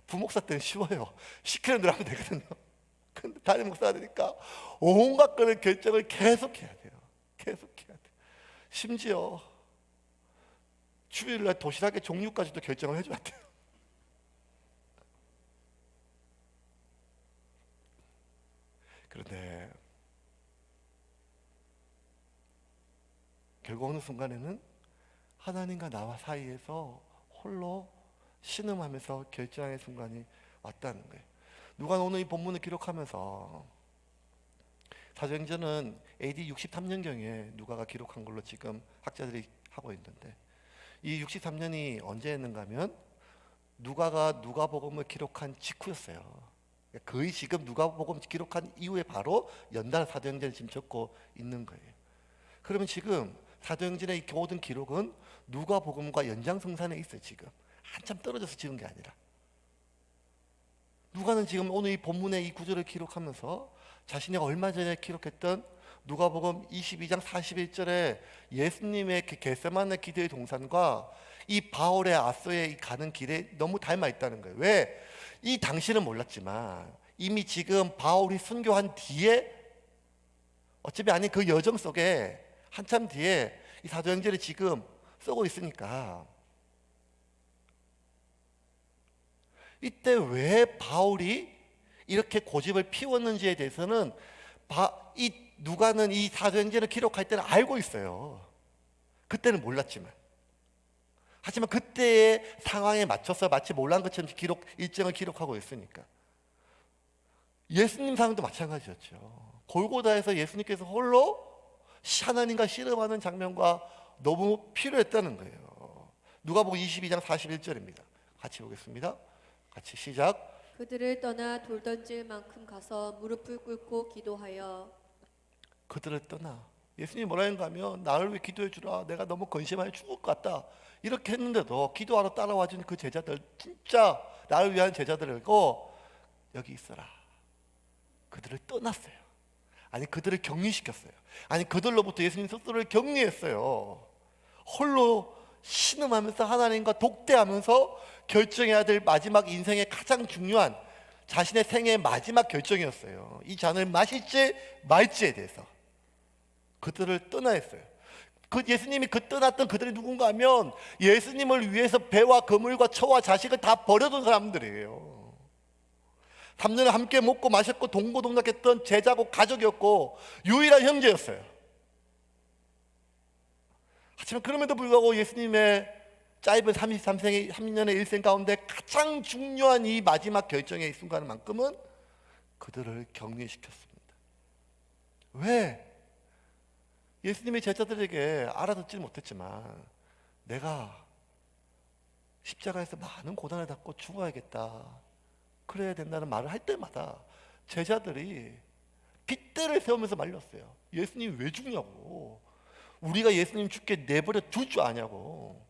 부목사 때는 쉬워요. 시키는 대로 하면 되거든요. 근데 담임 목사가 되니까 온갖 그런 결정을 계속해야 돼요. 계속해야 돼요. 심지어 주일날 도시락의 종류까지도 결정을 해줘야 돼요. 그런데 결국 어느 순간에는 하나님과 나와 사이에서 홀로 신음하면서 결정의 순간이 왔다는 거예요. 누가 오늘 이 본문을 기록하면서, 사도행전은 AD 63년경에 누가가 기록한 걸로 지금 학자들이 하고 있는데, 이 63년이 언제였는가 하면 누가가 누가복음을 기록한 직후였어요. 거의 지금 누가복음 기록한 이후에 바로 연달아 사도행전을 지금 적고 있는 거예요. 그러면 지금 사도행전의 이 모든 기록은 누가복음과 연장성산에 있어요. 지금 한참 떨어져서 지은 게 아니라, 누가는 지금 오늘 이 본문의 이 구절을 기록하면서 자신이 얼마 전에 기록했던 누가복음 22장 41절에 예수님의 겟세마네 기도의 동산과 이 바울의 아소에 가는 길에 너무 닮아 있다는 거예요. 왜? 이 당시는 몰랐지만 이미 지금 바울이 순교한 뒤에, 어차피 아닌 그 여정 속에 한참 뒤에 이 사도행전을 지금 쓰고 있으니까, 이때 왜 바울이 이렇게 고집을 피웠는지에 대해서는 이 누가는 이 사도행전을 기록할 때는 알고 있어요. 그때는 몰랐지만. 하지만 그때의 상황에 맞춰서 마치 몰란 것처럼 일정을 기록하고 있으니까. 예수님 상황도 마찬가지였죠. 골고다에서 예수님께서 홀로 하나님과 씨름하는 장면과 너무 필요했다는 거예요. 누가복음 22장 41절입니다. 같이 보겠습니다. 같이 시작. 그들을 떠나 돌 던질 만큼 가서 무릎을 꿇고 기도하여. 그들을 떠나, 예수님이 뭐라 했는가 하면 나를 위해 기도해 주라. 내가 너무 근심하여 죽을 것 같다. 이렇게 했는데도 기도하러 따라와 준 그 제자들, 진짜 나를 위한 제자들이고 여기 있어라. 그들을 떠났어요. 아니 그들을 격리시켰어요. 아니 그들로부터 예수님 스스로를 격리했어요. 홀로 신음하면서 하나님과 독대하면서 결정해야 될 마지막 인생의 가장 중요한 자신의 생애의 마지막 결정이었어요. 이 잔을 마실지 말지에 대해서 그들을 떠나 했어요. 그 예수님이 그 떠났던 그들이 누군가 하면 예수님을 위해서 배와 그물과 처와 자식을 다 버려둔 사람들이에요. 3년을 함께 먹고 마셨고 동고동락했던 제자고 가족이었고 유일한 형제였어요. 하지만 그럼에도 불구하고 예수님의 짧은 33년의 일생 가운데 가장 중요한 이 마지막 결정의 순간만큼은 그들을 격리시켰습니다. 왜? 예수님의 제자들에게 알아듣지 못했지만 내가 십자가에서 많은 고난을 받고 죽어야겠다, 그래야 된다는 말을 할 때마다 제자들이 빗대를 세우면서 말렸어요. 예수님 왜 죽냐고. 우리가 예수님 죽게 내버려 둘 줄 아냐고.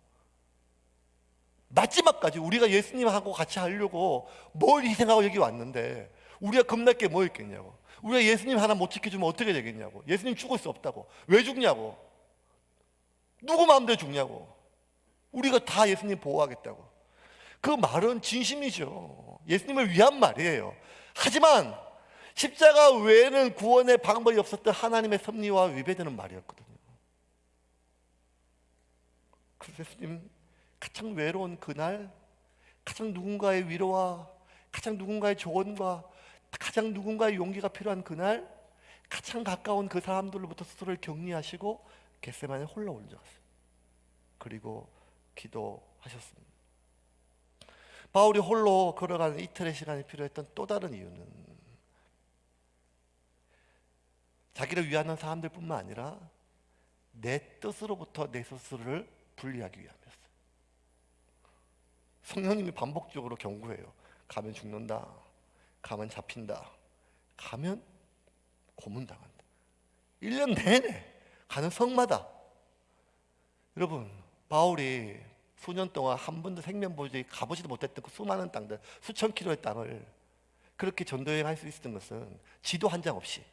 마지막까지 우리가 예수님하고 같이 하려고 뭘 희생하고 여기 왔는데 우리가 겁날 게 뭐 있겠냐고. 우리가 예수님 하나 못 지켜주면 어떻게 되겠냐고. 예수님 죽을 수 없다고. 왜 죽냐고. 누구 마음대로 죽냐고. 우리가 다 예수님 보호하겠다고. 그 말은 진심이죠. 예수님을 위한 말이에요. 하지만 십자가 외에는 구원의 방법이 없었던 하나님의 섭리와 위배되는 말이었거든요. 그래서 예수님 가장 외로운 그날, 가장 누군가의 위로와 가장 누군가의 조언과 가장 누군가의 용기가 필요한 그날, 가장 가까운 그 사람들로부터 스스로를 격리하시고 겟세마네 홀로 올라갔어요. 그리고 기도하셨습니다. 바울이 홀로 걸어가는 이틀의 시간이 필요했던 또 다른 이유는 자기를 위하는 사람들뿐만 아니라 내 뜻으로부터 내 스스로를 분리하기 위함이었어요. 성령님이 반복적으로 경고해요. 가면 죽는다. 가면 잡힌다. 가면 고문당한다. 1년 내내 가는 성마다. 여러분, 바울이 수년 동안 한 번도 생면보지 가보지도 못했던 그 수많은 땅들, 수천 킬로의 땅을 그렇게 전도여행할 수 있었던 것은 지도 한 장 없이,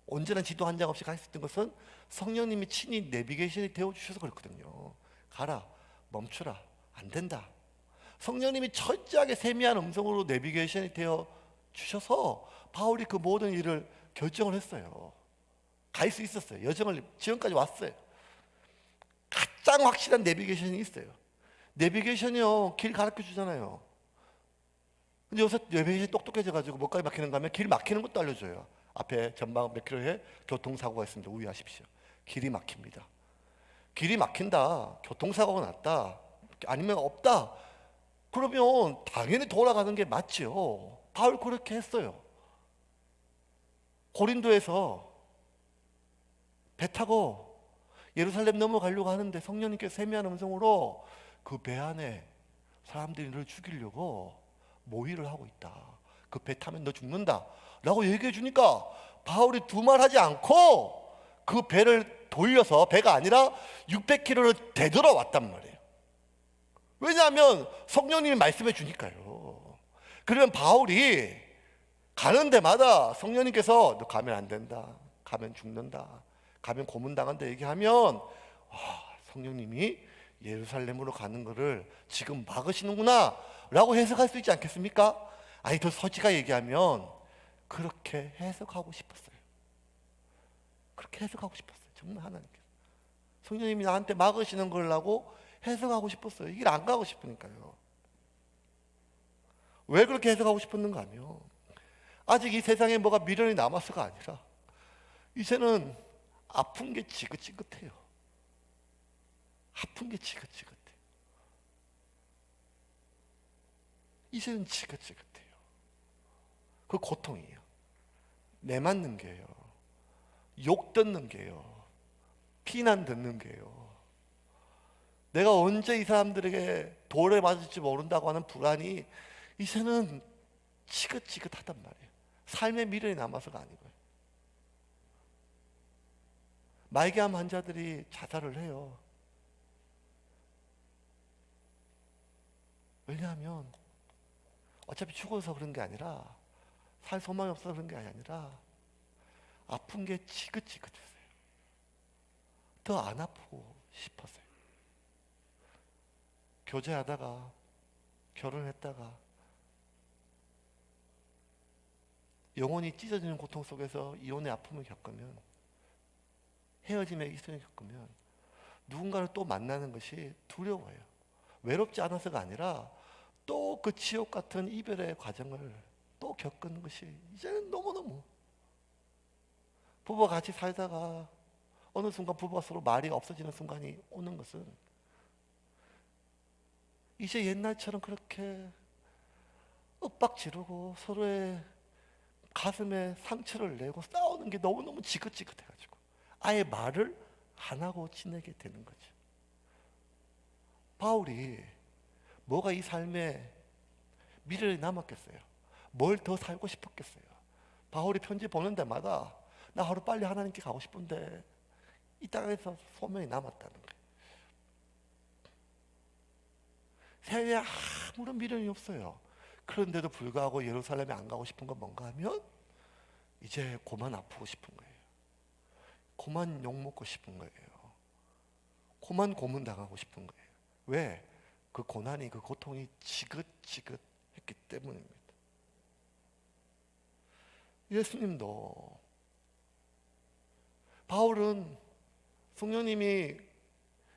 온전한 지도 한 장 없이 갈 수 있었던 것은 성령님이 친히 내비게이션이 되어주셔서 그렇거든요. 가라, 멈추라, 안 된다. 성령님이 철저하게 세미한 음성으로 내비게이션이 되어 주셔서 바울이 그 모든 일을 결정을 했어요. 갈 수 있었어요. 여정을 지금까지 왔어요. 가장 확실한 내비게이션이 있어요. 내비게이션이요, 길 가르쳐 주잖아요. 근데 요새 내비게이션이 똑똑해져가지고 뭐까지 막히는가 하면 길 막히는 것도 알려줘요. 앞에 전방 몇 킬로에 교통사고가 있습니다. 우회하십시오. 길이 막힙니다. 길이 막힌다, 교통사고가 났다, 아니면 없다, 그러면 당연히 돌아가는 게 맞지요. 바울 그렇게 했어요. 고린도에서 배 타고 예루살렘 넘어가려고 하는데 성령님께서 세미한 음성으로 그 배 안에 사람들이 너를 죽이려고 모의를 하고 있다. 그 배 타면 너 죽는다 라고 얘기해 주니까 바울이 두말하지 않고 그 배를 돌려서, 배가 아니라 600km를 되돌아왔단 말이에요. 왜냐하면 성령님이 말씀해 주니까요. 그러면 바울이 가는 데마다 성령님께서 너 가면 안 된다, 가면 죽는다, 가면 고문당한다 얘기하면 성령님이 예루살렘으로 가는 것을 지금 막으시는구나 라고 해석할 수 있지 않겠습니까? 아니, 더 솔직하게 얘기하면 그렇게 해석하고 싶었어요. 그렇게 해석하고 싶었어요. 정말 하나님께서 성령님이 나한테 막으시는 거라고 해석하고 싶었어요. 이 길 안 가고 싶으니까요. 왜 그렇게 해석하고 싶었는가 하면 아직 이 세상에 뭐가 미련이 남아서가 아니라 이제는 아픈 게 지긋지긋해요. 아픈 게 지긋지긋해요. 이제는 지긋지긋해요. 그 고통이에요. 내 맞는 게요, 욕 듣는 게요, 비난 듣는 게요, 내가 언제 이 사람들에게 돌에 맞을지 모른다고 하는 불안이 이제는 지긋지긋하단 말이에요. 삶의 미련이 남아서가 아니고요. 말기암 환자들이 자살을 해요. 왜냐하면 어차피 죽어서 그런 게 아니라, 살 소망이 없어서 그런 게 아니라 아픈 게 지긋지긋했어요. 더 안 아프고 싶었어요. 교제하다가, 결혼했다가 영혼이 찢어지는 고통 속에서 이혼의 아픔을 겪으면, 헤어짐의 이성을 겪으면 누군가를 또 만나는 것이 두려워요. 외롭지 않아서가 아니라 또 그 지옥 같은 이별의 과정을 또 겪는 것이 이제는 너무너무. 부부가 같이 살다가 어느 순간 부부가 서로 말이 없어지는 순간이 오는 것은, 이제 옛날처럼 그렇게 윽박 지르고 서로의 가슴에 상처를 내고 싸우는 게 너무너무 지긋지긋해가지고 아예 말을 안 하고 지내게 되는 거죠. 바울이 뭐가 이 삶에 미래를 남았겠어요? 뭘 더 살고 싶었겠어요? 바울이 편지 보는 데마다 나 하루 빨리 하나님께 가고 싶은데 이 땅에서 소명이 남았다는 거예요. 세상에 아무런 미련이 없어요. 그런데도 불구하고 예루살렘에 안 가고 싶은 건 뭔가 하면 이제 그만 아프고 싶은 거예요. 그만 욕먹고 싶은 거예요. 그만 고문당하고 싶은 거예요. 왜? 그 고난이, 그 고통이 지긋지긋했기 때문입니다. 예수님도, 바울은 성령님이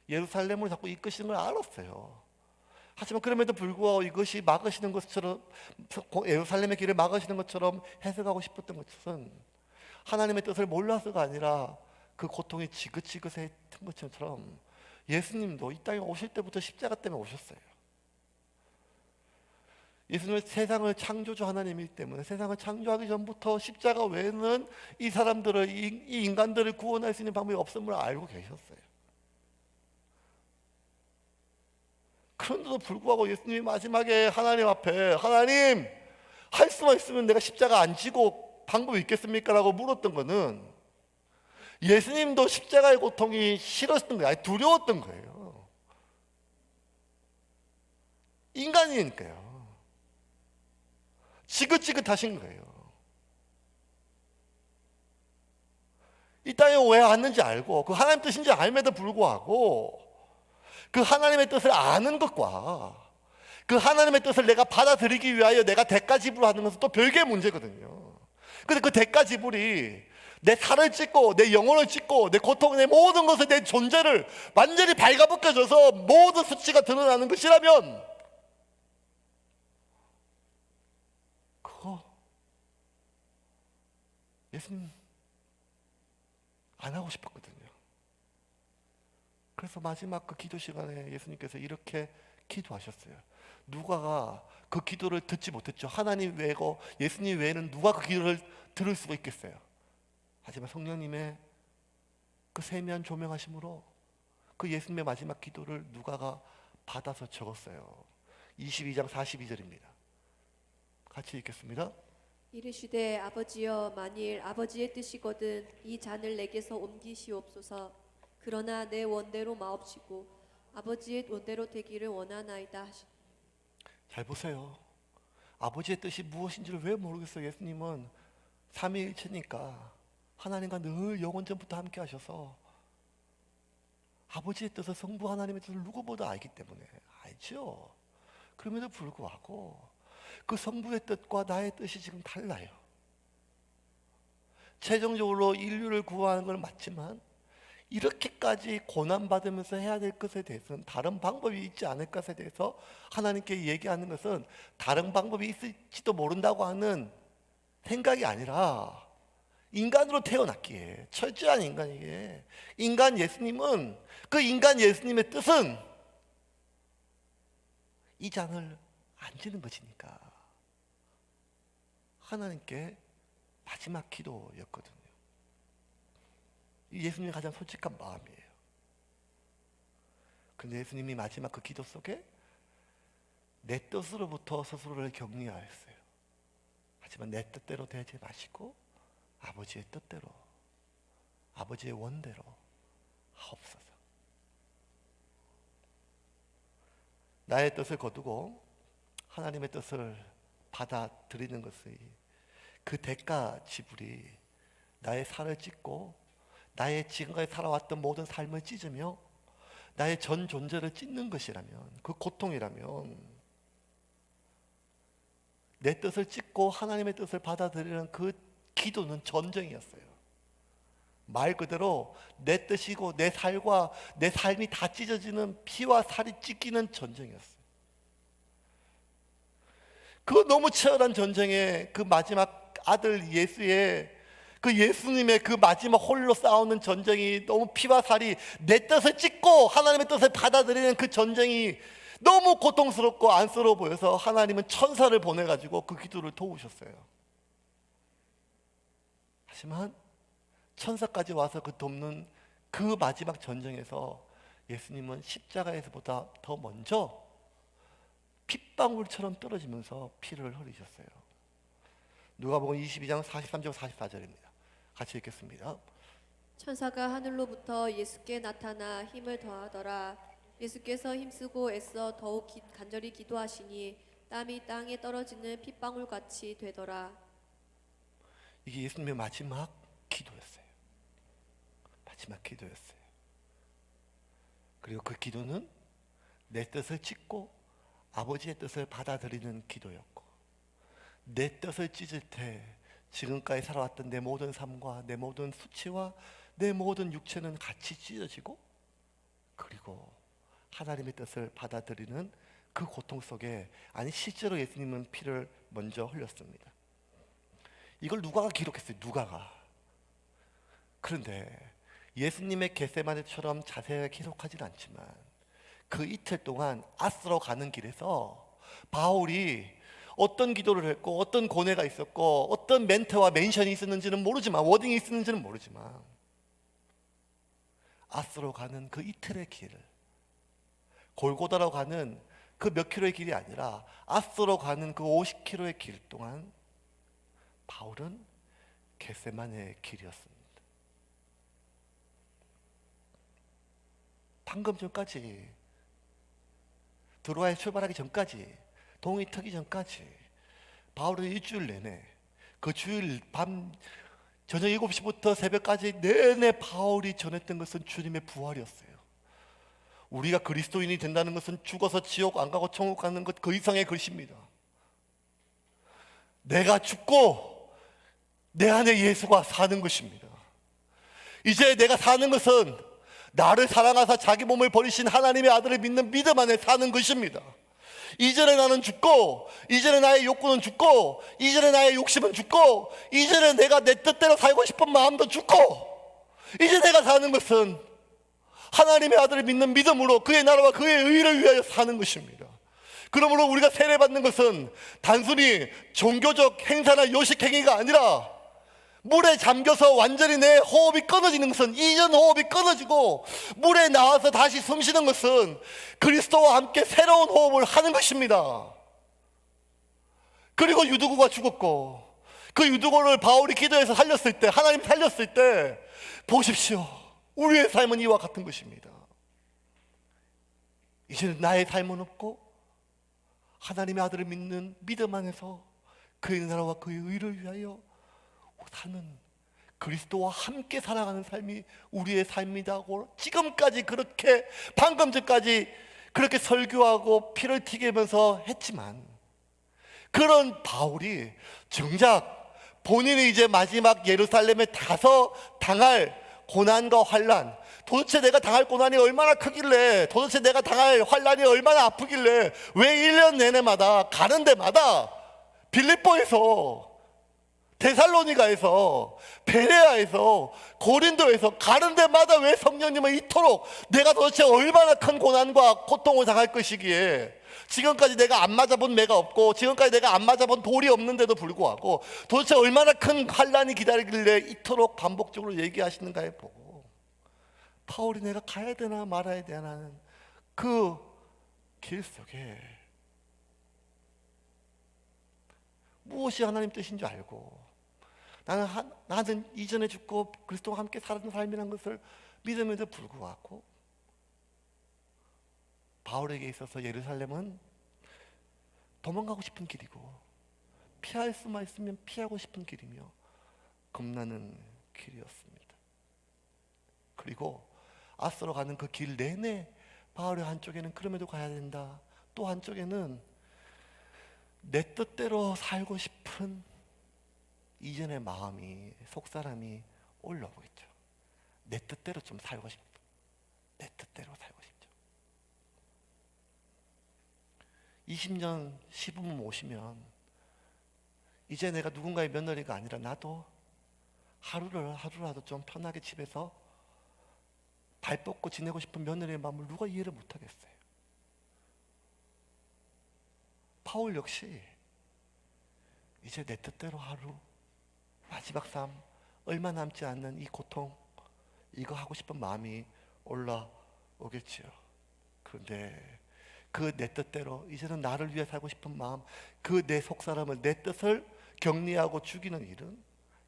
예루살렘으로 자꾸 이끄시는 걸 알았어요. 하지만 그럼에도 불구하고 이것이 막으시는 것처럼, 예루살렘의 길을 막으시는 것처럼 해석하고 싶었던 것은 하나님의 뜻을 몰라서가 아니라 그 고통이 지긋지긋했던 것처럼 예수님도 이 땅에 오실 때부터 십자가 때문에 오셨어요. 예수님은 세상을 창조주 하나님이기 때문에 세상을 창조하기 전부터 십자가 외에는 이 사람들을, 이 인간들을 구원할 수 있는 방법이 없음을 알고 계셨어요. 그런데도 불구하고 예수님이 마지막에 하나님 앞에, 하나님, 할 수만 있으면 내가 십자가 안 지고 방법이 있겠습니까? 라고 물었던 거는 예수님도 십자가의 고통이 싫었던 거예요. 아니, 두려웠던 거예요. 인간이니까요. 지긋지긋하신 거예요. 이 땅에 왜 왔는지 알고 그 하나님 뜻인지 알면도 불구하고 그 하나님의 뜻을 아는 것과 그 하나님의 뜻을 내가 받아들이기 위하여 내가 대가 지불하는 것은 또 별개의 문제거든요. 근데 그 대가 지불이 내 살을 찢고 내 영혼을 찢고 내 고통, 내 모든 것을, 내 존재를 완전히 발가벗겨져서 모든 수치가 드러나는 것이라면 그거 예수님 안 하고 싶었거든요. 그래서 마지막 그 기도 시간에 예수님께서 이렇게 기도하셨어요. 누가가 그 기도를 듣지 못했죠. 하나님 외고 예수님 외에는 누가 그 기도를 들을 수가 있겠어요. 하지만 성령님의 그 세미한 조명하심으로 그 예수님의 마지막 기도를 누가가 받아서 적었어요. 22장 42절입니다. 같이 읽겠습니다. 이르시되 아버지여, 만일 아버지의 뜻이거든 이 잔을 내게서 옮기시옵소서. 그러나 내 원대로 마옵시고 아버지의 원대로 되기를 원하나이다 하시. 잘 보세요. 아버지의 뜻이 무엇인지를 왜 모르겠어요. 예수님은 삼위일체니까 하나님과 늘 영원전부터 함께 하셔서 아버지의 뜻을, 성부 하나님의 뜻을 누구보다 알기 때문에 알죠. 그럼에도 불구하고 그 성부의 뜻과 나의 뜻이 지금 달라요. 최종적으로 인류를 구하는 건 맞지만 이렇게까지 고난받으면서 해야 될 것에 대해서는 다른 방법이 있지 않을 것에 대해서 하나님께 얘기하는 것은 다른 방법이 있을지도 모른다고 하는 생각이 아니라 인간으로 태어났기에, 철저한 인간이기에, 인간 예수님은, 그 인간 예수님의 뜻은 이 잔을 안 지는 것이니까 하나님께 마지막 기도였거든요. 이 예수님의 가장 솔직한 마음이에요. 근데 예수님이 마지막 그 기도 속에 내 뜻으로부터 스스로를 격리하였어요. 하지만 내 뜻대로 되지 마시고 아버지의 뜻대로, 아버지의 원대로 하옵소서. 나의 뜻을 거두고 하나님의 뜻을 받아들이는 것의 그 대가 지불이 나의 살을 찢고 나의 지금까지 살아왔던 모든 삶을 찢으며 나의 전 존재를 찢는 것이라면, 그 고통이라면, 내 뜻을 찢고 하나님의 뜻을 받아들이는 그 기도는 전쟁이었어요. 말 그대로 내 뜻이고 내 살과 내 삶이 다 찢어지는, 피와 살이 찢기는 전쟁이었어요. 그 너무 치열한 전쟁에 그 마지막 아들 예수의, 그 예수님의 그 마지막 홀로 싸우는 전쟁이, 너무 피와 살이, 내 뜻을 찢고 하나님의 뜻을 받아들이는 그 전쟁이 너무 고통스럽고 안쓰러워 보여서 하나님은 천사를 보내가지고 그 기도를 도우셨어요. 하지만 천사까지 와서 그 돕는 그 마지막 전쟁에서 예수님은 십자가에서보다 더 먼저 핏방울처럼 떨어지면서 피를 흘리셨어요. 누가복음 22장 43절 44절입니다. 같이 읽겠습니다. 천사가 하늘로부터 예수께 나타나 힘을 더하더라. 예수께서 힘쓰고 애써 더욱 간절히 기도하시니 땀이 땅에 떨어지는 핏방울같이 되더라. 이게 예수님의 마지막 기도였어요. 마지막 기도였어요. 그리고 그 기도는 내 뜻을 찢고 아버지의 뜻을 받아들이는 기도였고, 내 뜻을 찢을 때 지금까지 살아왔던 내 모든 삶과 내 모든 수치와 내 모든 육체는 같이 찢어지고, 그리고 하나님의 뜻을 받아들이는 그 고통 속에, 아니 실제로 예수님은 피를 먼저 흘렸습니다. 이걸 누가가 기록했어요. 누가가. 그런데 예수님의 겟세마네처럼 자세하게 기록하진 않지만 그 이틀 동안 아스로 가는 길에서 바울이 어떤 기도를 했고 어떤 고뇌가 있었고 어떤 멘트와 멘션이 있었는지는 모르지만, 워딩이 있었는지는 모르지만, 아스로 가는 그 이틀의 길, 골고다로 가는 그 몇 킬로의 길이 아니라 아스로 가는 그 50킬로의 길 동안 바울은 겟세마네의 길이었습니다. 방금 전까지, 드로아에 출발하기 전까지, 동이 트기 전까지 바울은 일주일 내내, 그 주일 밤 저녁 7시부터 새벽까지 내내 바울이 전했던 것은 주님의 부활이었어요. 우리가 그리스도인이 된다는 것은 죽어서 지옥 안 가고 천국 가는 것 그 이상의 것입니다. 내가 죽고 내 안에 예수가 사는 것입니다. 이제 내가 사는 것은 나를 사랑하사 자기 몸을 버리신 하나님의 아들을 믿는 믿음 안에 사는 것입니다. 이전에 나는 죽고, 이전에 나의 욕구는 죽고, 이전에 나의 욕심은 죽고, 이전에 내가 내 뜻대로 살고 싶은 마음도 죽고, 이제 내가 사는 것은 하나님의 아들을 믿는 믿음으로 그의 나라와 그의 의를 위하여 사는 것입니다. 그러므로 우리가 세례받는 것은 단순히 종교적 행사나 요식 행위가 아니라, 물에 잠겨서 완전히 내 호흡이 끊어지는 것은, 이전 호흡이 끊어지고 물에 나와서 다시 숨 쉬는 것은 그리스도와 함께 새로운 호흡을 하는 것입니다. 그리고 유두고가 죽었고, 그 유두고를 바울이 기도해서 살렸을 때, 하나님이 살렸을 때, 보십시오, 우리의 삶은 이와 같은 것입니다. 이제는 나의 삶은 없고 하나님의 아들을 믿는 믿음 안에서 그의 나라와 그의 의를 위하여 사는, 그리스도와 함께 살아가는 삶이 우리의 삶이라고 지금까지 그렇게, 방금 전까지 그렇게 설교하고 피를 튀기면서 했지만, 그런 바울이 정작 본인이 이제 마지막 예루살렘에 가서 당할 고난과 환난, 도대체 내가 당할 고난이 얼마나 크길래, 도대체 내가 당할 환난이 얼마나 아프길래 왜 1년 내내마다 가는 데마다, 빌립보에서, 데살로니가에서, 베레아에서, 고린도에서 가는 데마다 왜 성령님은 이토록 내가 도대체 얼마나 큰 고난과 고통을 당할 것이기에, 지금까지 내가 안 맞아본 매가 없고 지금까지 내가 안 맞아본 돌이 없는데도 불구하고 도대체 얼마나 큰 환난이 기다리길래 이토록 반복적으로 얘기하시는가에 보고, 바울이 내가 가야 되나 말아야 되나 하는 그 길 속에 무엇이 하나님 뜻인 줄 알고, 나는 이전에 죽고 그리스도와 함께 살아가는 삶이라는 것을 믿음에도 불구하고 바울에게 있어서 예루살렘은 도망가고 싶은 길이고 피할 수만 있으면 피하고 싶은 길이며 겁나는 길이었습니다. 그리고 아스로 가는 그 길 내내 바울의 한쪽에는 그럼에도 가야 된다, 또 한쪽에는 내 뜻대로 살고 싶은 이전의 마음이, 속사람이 올라오겠죠. 내 뜻대로 좀 살고 싶다. 내 뜻대로 살고 싶죠. 20년 시부모 모시면 이제 내가 누군가의 며느리가 아니라 나도 하루라도 좀 편하게 집에서 발 뻗고 지내고 싶은 며느리의 마음을 누가 이해를 못하겠어요. 바울 역시 이제 내 뜻대로 하루, 마지막 삶, 얼마 남지 않는 이 고통, 이거 하고 싶은 마음이 올라오겠지요. 그런데 그 내 뜻대로 이제는 나를 위해 살고 싶은 마음, 그 내 속사람을, 내 뜻을 격리하고 죽이는 일은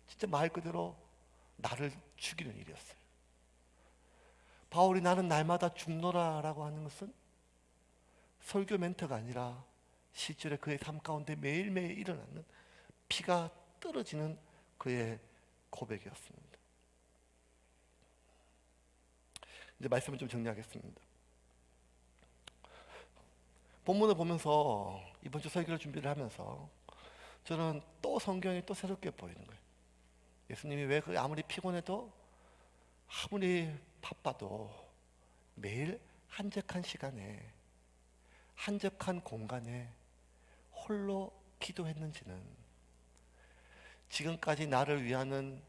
진짜 말 그대로 나를 죽이는 일이었어요. 바울이 나는 날마다 죽노라라고 하는 것은 설교 멘트가 아니라 실제로 그의 삶 가운데 매일매일 일어나는 피가 떨어지는 그의 고백이었습니다. 이제 말씀을 좀 정리하겠습니다. 본문을 보면서 이번 주 설교를 준비를 하면서 저는 또 성경이 또 새롭게 보이는 거예요. 예수님이 왜 아무리 피곤해도 아무리 바빠도 매일 한적한 시간에 한적한 공간에 홀로 기도했는지는 지금까지 나를 위하는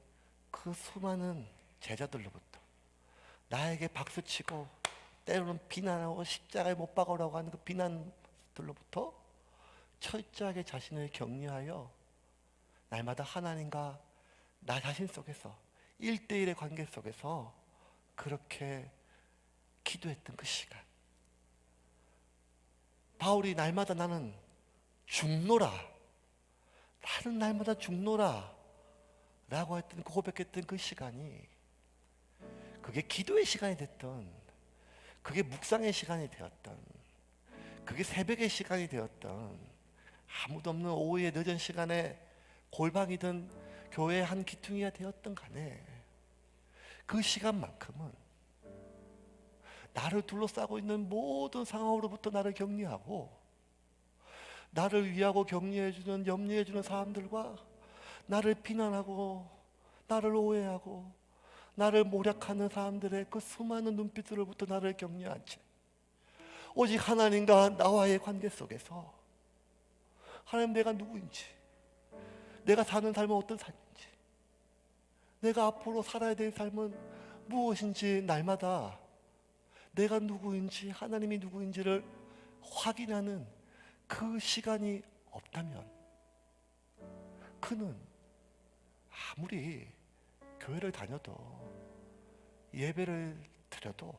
그 수많은 제자들로부터 나에게 박수치고 때로는 비난하고 십자가에 못 박으라고 하는 그 비난들로부터 철저하게 자신을 격려하여 날마다 하나님과 나 자신 속에서 1대1의 관계 속에서 그렇게 기도했던 그 시간, 바울이 날마다 나는 죽노라, 나는 날마다 죽노라 라고 했던, 고백했던 그 시간이, 그게 기도의 시간이 됐던, 그게 묵상의 시간이 되었던, 그게 새벽의 시간이 되었던, 아무도 없는 오후의 늦은 시간에 골방이든 교회의 한 기퉁이가 되었던 간에 그 시간만큼은 나를 둘러싸고 있는 모든 상황으로부터 나를 격리하고, 나를 위하고 격려해주는, 염려해주는 사람들과 나를 비난하고 나를 오해하고 나를 모략하는 사람들의 그 수많은 눈빛으로부터 나를 격려한 채 오직 하나님과 나와의 관계 속에서 하나님, 내가 누구인지, 내가 사는 삶은 어떤 삶인지, 내가 앞으로 살아야 될 삶은 무엇인지 날마다 내가 누구인지, 하나님이 누구인지를 확인하는 그 시간이 없다면 그는 아무리 교회를 다녀도 예배를 드려도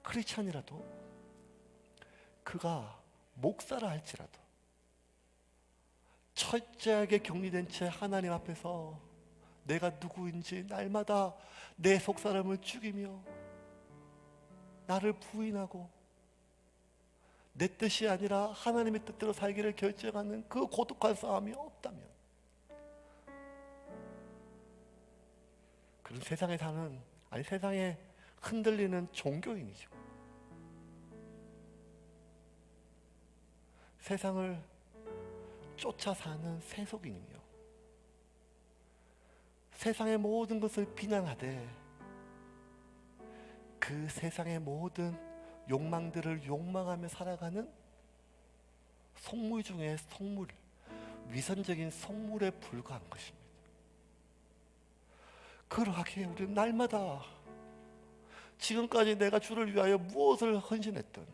크리스찬이라도 그가 목사라 할지라도 철저하게 격리된 채 하나님 앞에서 내가 누구인지 날마다 내 속사람을 죽이며 나를 부인하고 내 뜻이 아니라 하나님의 뜻대로 살기를 결정하는 그 고독한 싸움이 없다면 그런 세상에 사는, 아니 세상에 흔들리는 종교인이죠. 세상을 쫓아 사는 세속인이며 세상의 모든 것을 비난하되 그 세상의 모든 욕망들을 욕망하며 살아가는 속물 중에 속물, 위선적인 속물에 불과한 것입니다. 그러하기에 우리는 날마다 지금까지 내가 주를 위하여 무엇을 헌신했든,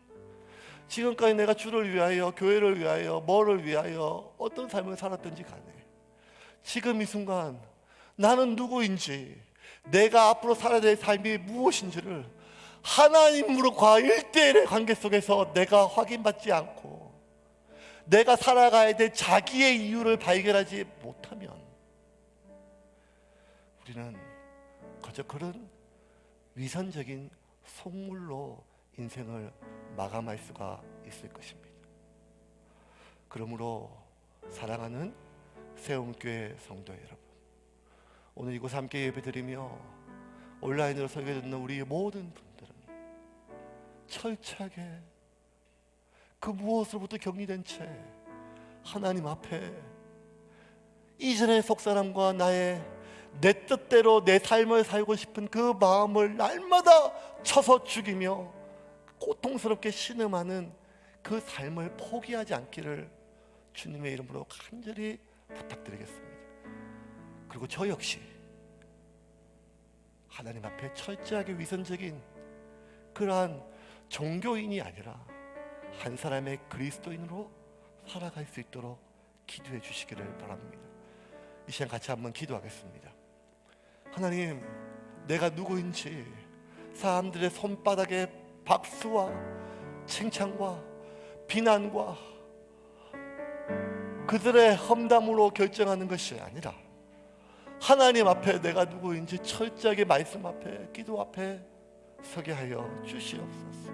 지금까지 내가 주를 위하여, 교회를 위하여, 뭐를 위하여 어떤 삶을 살았든지 간에 지금 이 순간 나는 누구인지, 내가 앞으로 살아야 될 삶이 무엇인지를 하나님으로과 1대1의 관계 속에서 내가 확인받지 않고 내가 살아가야 될 자기의 이유를 발견하지 못하면 우리는 그 그저 그런 위선적인 속물로 인생을 마감할 수가 있을 것입니다. 그러므로 사랑하는 세움교회 성도 여러분, 오늘 이곳 함께 예배드리며 온라인으로 설교 듣는 우리 모든 분들은 철저하게 그 무엇으로부터 격리된 채 하나님 앞에 이전의 속사람과 나의 내 뜻대로 내 삶을 살고 싶은 그 마음을 날마다 쳐서 죽이며 고통스럽게 신음하는 그 삶을 포기하지 않기를 주님의 이름으로 간절히 부탁드리겠습니다. 그리고 저 역시 하나님 앞에 철저하게 위선적인 그러한 종교인이 아니라 한 사람의 그리스도인으로 살아갈 수 있도록 기도해 주시기를 바랍니다. 이 시간 같이 한번 기도하겠습니다. 하나님, 내가 누구인지 사람들의 손바닥에 박수와 칭찬과 비난과 그들의 험담으로 결정하는 것이 아니라 하나님 앞에 내가 누구인지 철저하게 말씀 앞에, 기도 앞에 서게 하여 주시옵소서.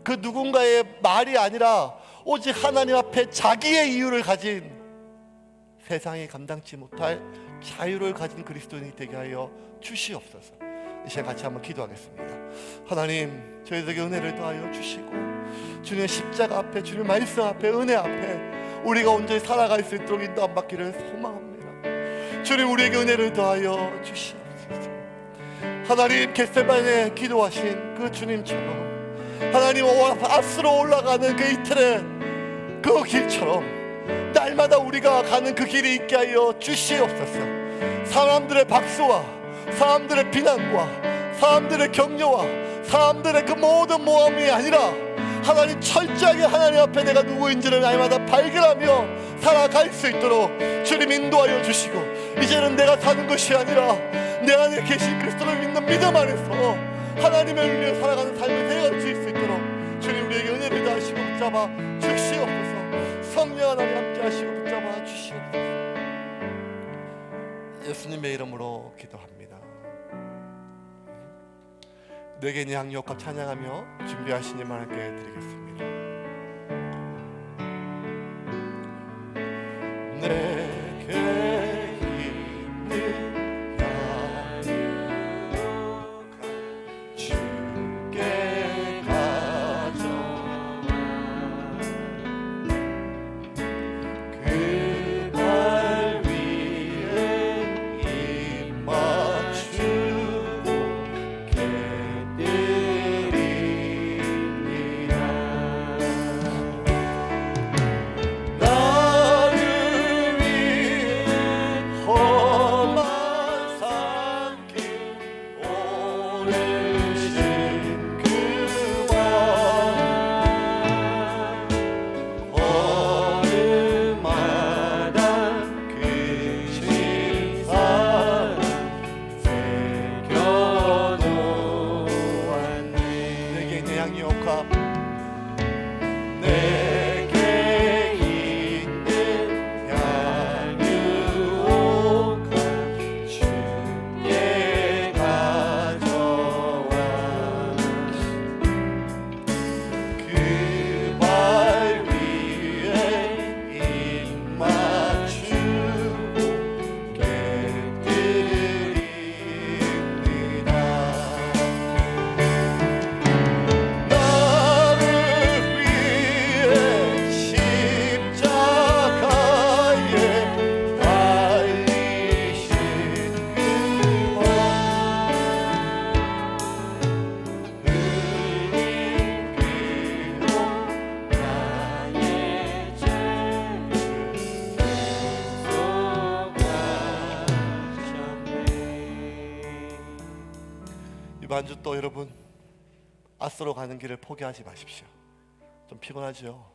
그 누군가의 말이 아니라 오직 하나님 앞에 자기의 이유를 가진, 세상이 감당치 못할 자유를 가진 그리스도인이 되게 하여 주시옵소서. 이 시간 같이 한번 기도하겠습니다. 하나님, 저희들에게 은혜를 더하여 주시고 주님의 십자가 앞에, 주님의 말씀 앞에, 은혜 앞에 우리가 온전히 살아갈 수 있도록 인도함 받기를 소망합니다. 주님, 우리에게 은혜를 더하여 주시옵소서. 하나님, 겟세마네 기도하신 그 주님처럼 하나님 앞으로 올라가는 그 이틀의 그 길처럼 날마다 우리가 가는 그 길이 있게 하여 주시옵소서. 사람들의 박수와 사람들의 비난과 사람들의 격려와 사람들의 그 모든 모함이 아니라 하나님, 철저하게 하나님 앞에 내가 누구인지를 날마다 발견하며 살아갈 수 있도록 주님 인도하여 주시고, 이제는 내가 사는 것이 아니라 내 안에 계신 그리스도를 믿는 믿음 안에서 하나님을 위해 살아가는 삶을 내가 질 수 있도록 주님 우리에게 은혜를 다하시고 붙잡아 주시옵소서. 성령 하나님 함께 하시고 붙잡아 주시옵소서. 예수님의 이름으로 기도합니다. 내게 네 양육과 찬양하며 준비하신 이만 함께 드리겠습니다. 내게 있는 양육과 주께 가져와 그 발 위에 입 맞추고 나를 위해 험한 산길 오르신 그와 걸음마다 그 신사를 새겨놓았네. 내게 내 양육과 내게 있는 양육과 주께 가져와 그 발 위에 입 맞추고 깨뜨립니다. 나를 위해 십자가에 달리신 그와 흘린 피로 나의 죄를 쏟아졌네. 이번 주 또 여러분 아스로 가는 길을 포기하지 마십시오. 좀 피곤하죠.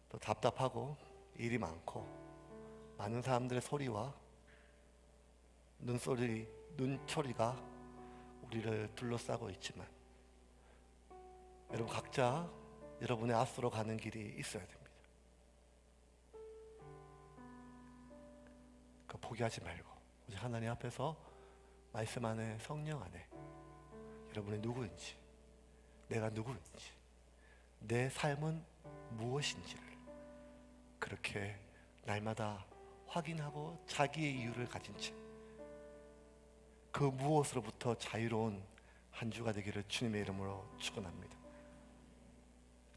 또 답답하고 일이 많고 많은 사람들의 소리와 눈초리가 우리를 둘러싸고 있지만 여러분 각자 여러분의 아스로 가는 길이 있어야 됩니다. 그 포기하지 말고 오직 하나님 앞에서 말씀 안에, 성령 안에 여러분이 누구인지, 내가 누구인지, 내 삶은 무엇인지를 그렇게 날마다 확인하고 자기의 이유를 가진 채 그 무엇으로부터 자유로운 한 주가 되기를 주님의 이름으로 축원합니다.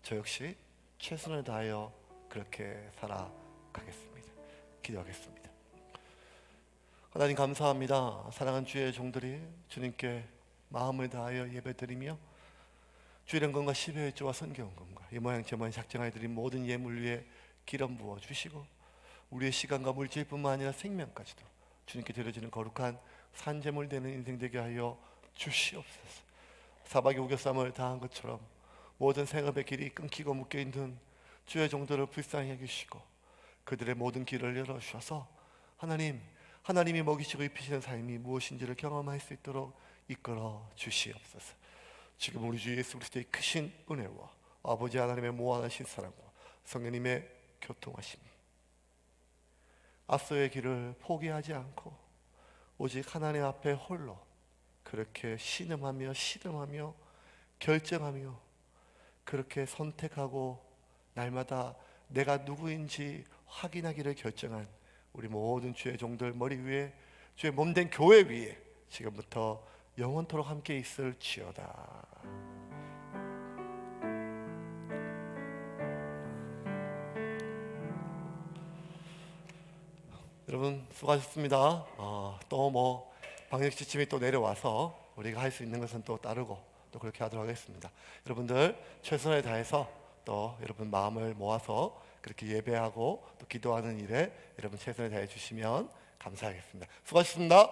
저 역시 최선을 다하여 그렇게 살아가겠습니다. 기도하겠습니다. 하나님 감사합니다. 사랑하는 주의 종들이 주님께 마음을 다하여 예배드리며 주의 영광과 10의 주와 선경금과 이 모양 저 모양 작정하여 드린 모든 예물 위에 기름 부어 주시고 우리의 시간과 물질뿐만 아니라 생명까지도 주님께 드려지는 거룩한 산제물 되는 인생 되게 하여 주시옵소서. 사박의 우겨쌈을 다한 것처럼 모든 생업의 길이 끊기고 묶여있는 주의 종들을 불쌍히 여기시고 그들의 모든 길을 열어주셔서 하나님이 먹이시고 입히시는 삶이 무엇인지를 경험할 수 있도록 이끌어 주시옵소서. 지금 우리 주 예수 그리스도의 크신 은혜와 아버지 하나님의 무한하신 사랑과 성령님의 교통하심이 앞서의 길을 포기하지 않고 오직 하나님 앞에 홀로 그렇게 신음하며 시름하며 결정하며 그렇게 선택하고 날마다 내가 누구인지 확인하기를 결정한 우리 모든 주의 종들 머리 위에 주의 몸된 교회 위에 지금부터 영원토록 함께 있을지어다. 여러분 수고하셨습니다. 또 방역 지침이 또 내려와서 우리가 할 수 있는 것은 또 따르고 또 그렇게 하도록 하겠습니다. 여러분들 최선을 다해서 또 여러분 마음을 모아서 그렇게 예배하고 또 기도하는 일에 여러분 최선을 다해 주시면 감사하겠습니다. 수고하셨습니다.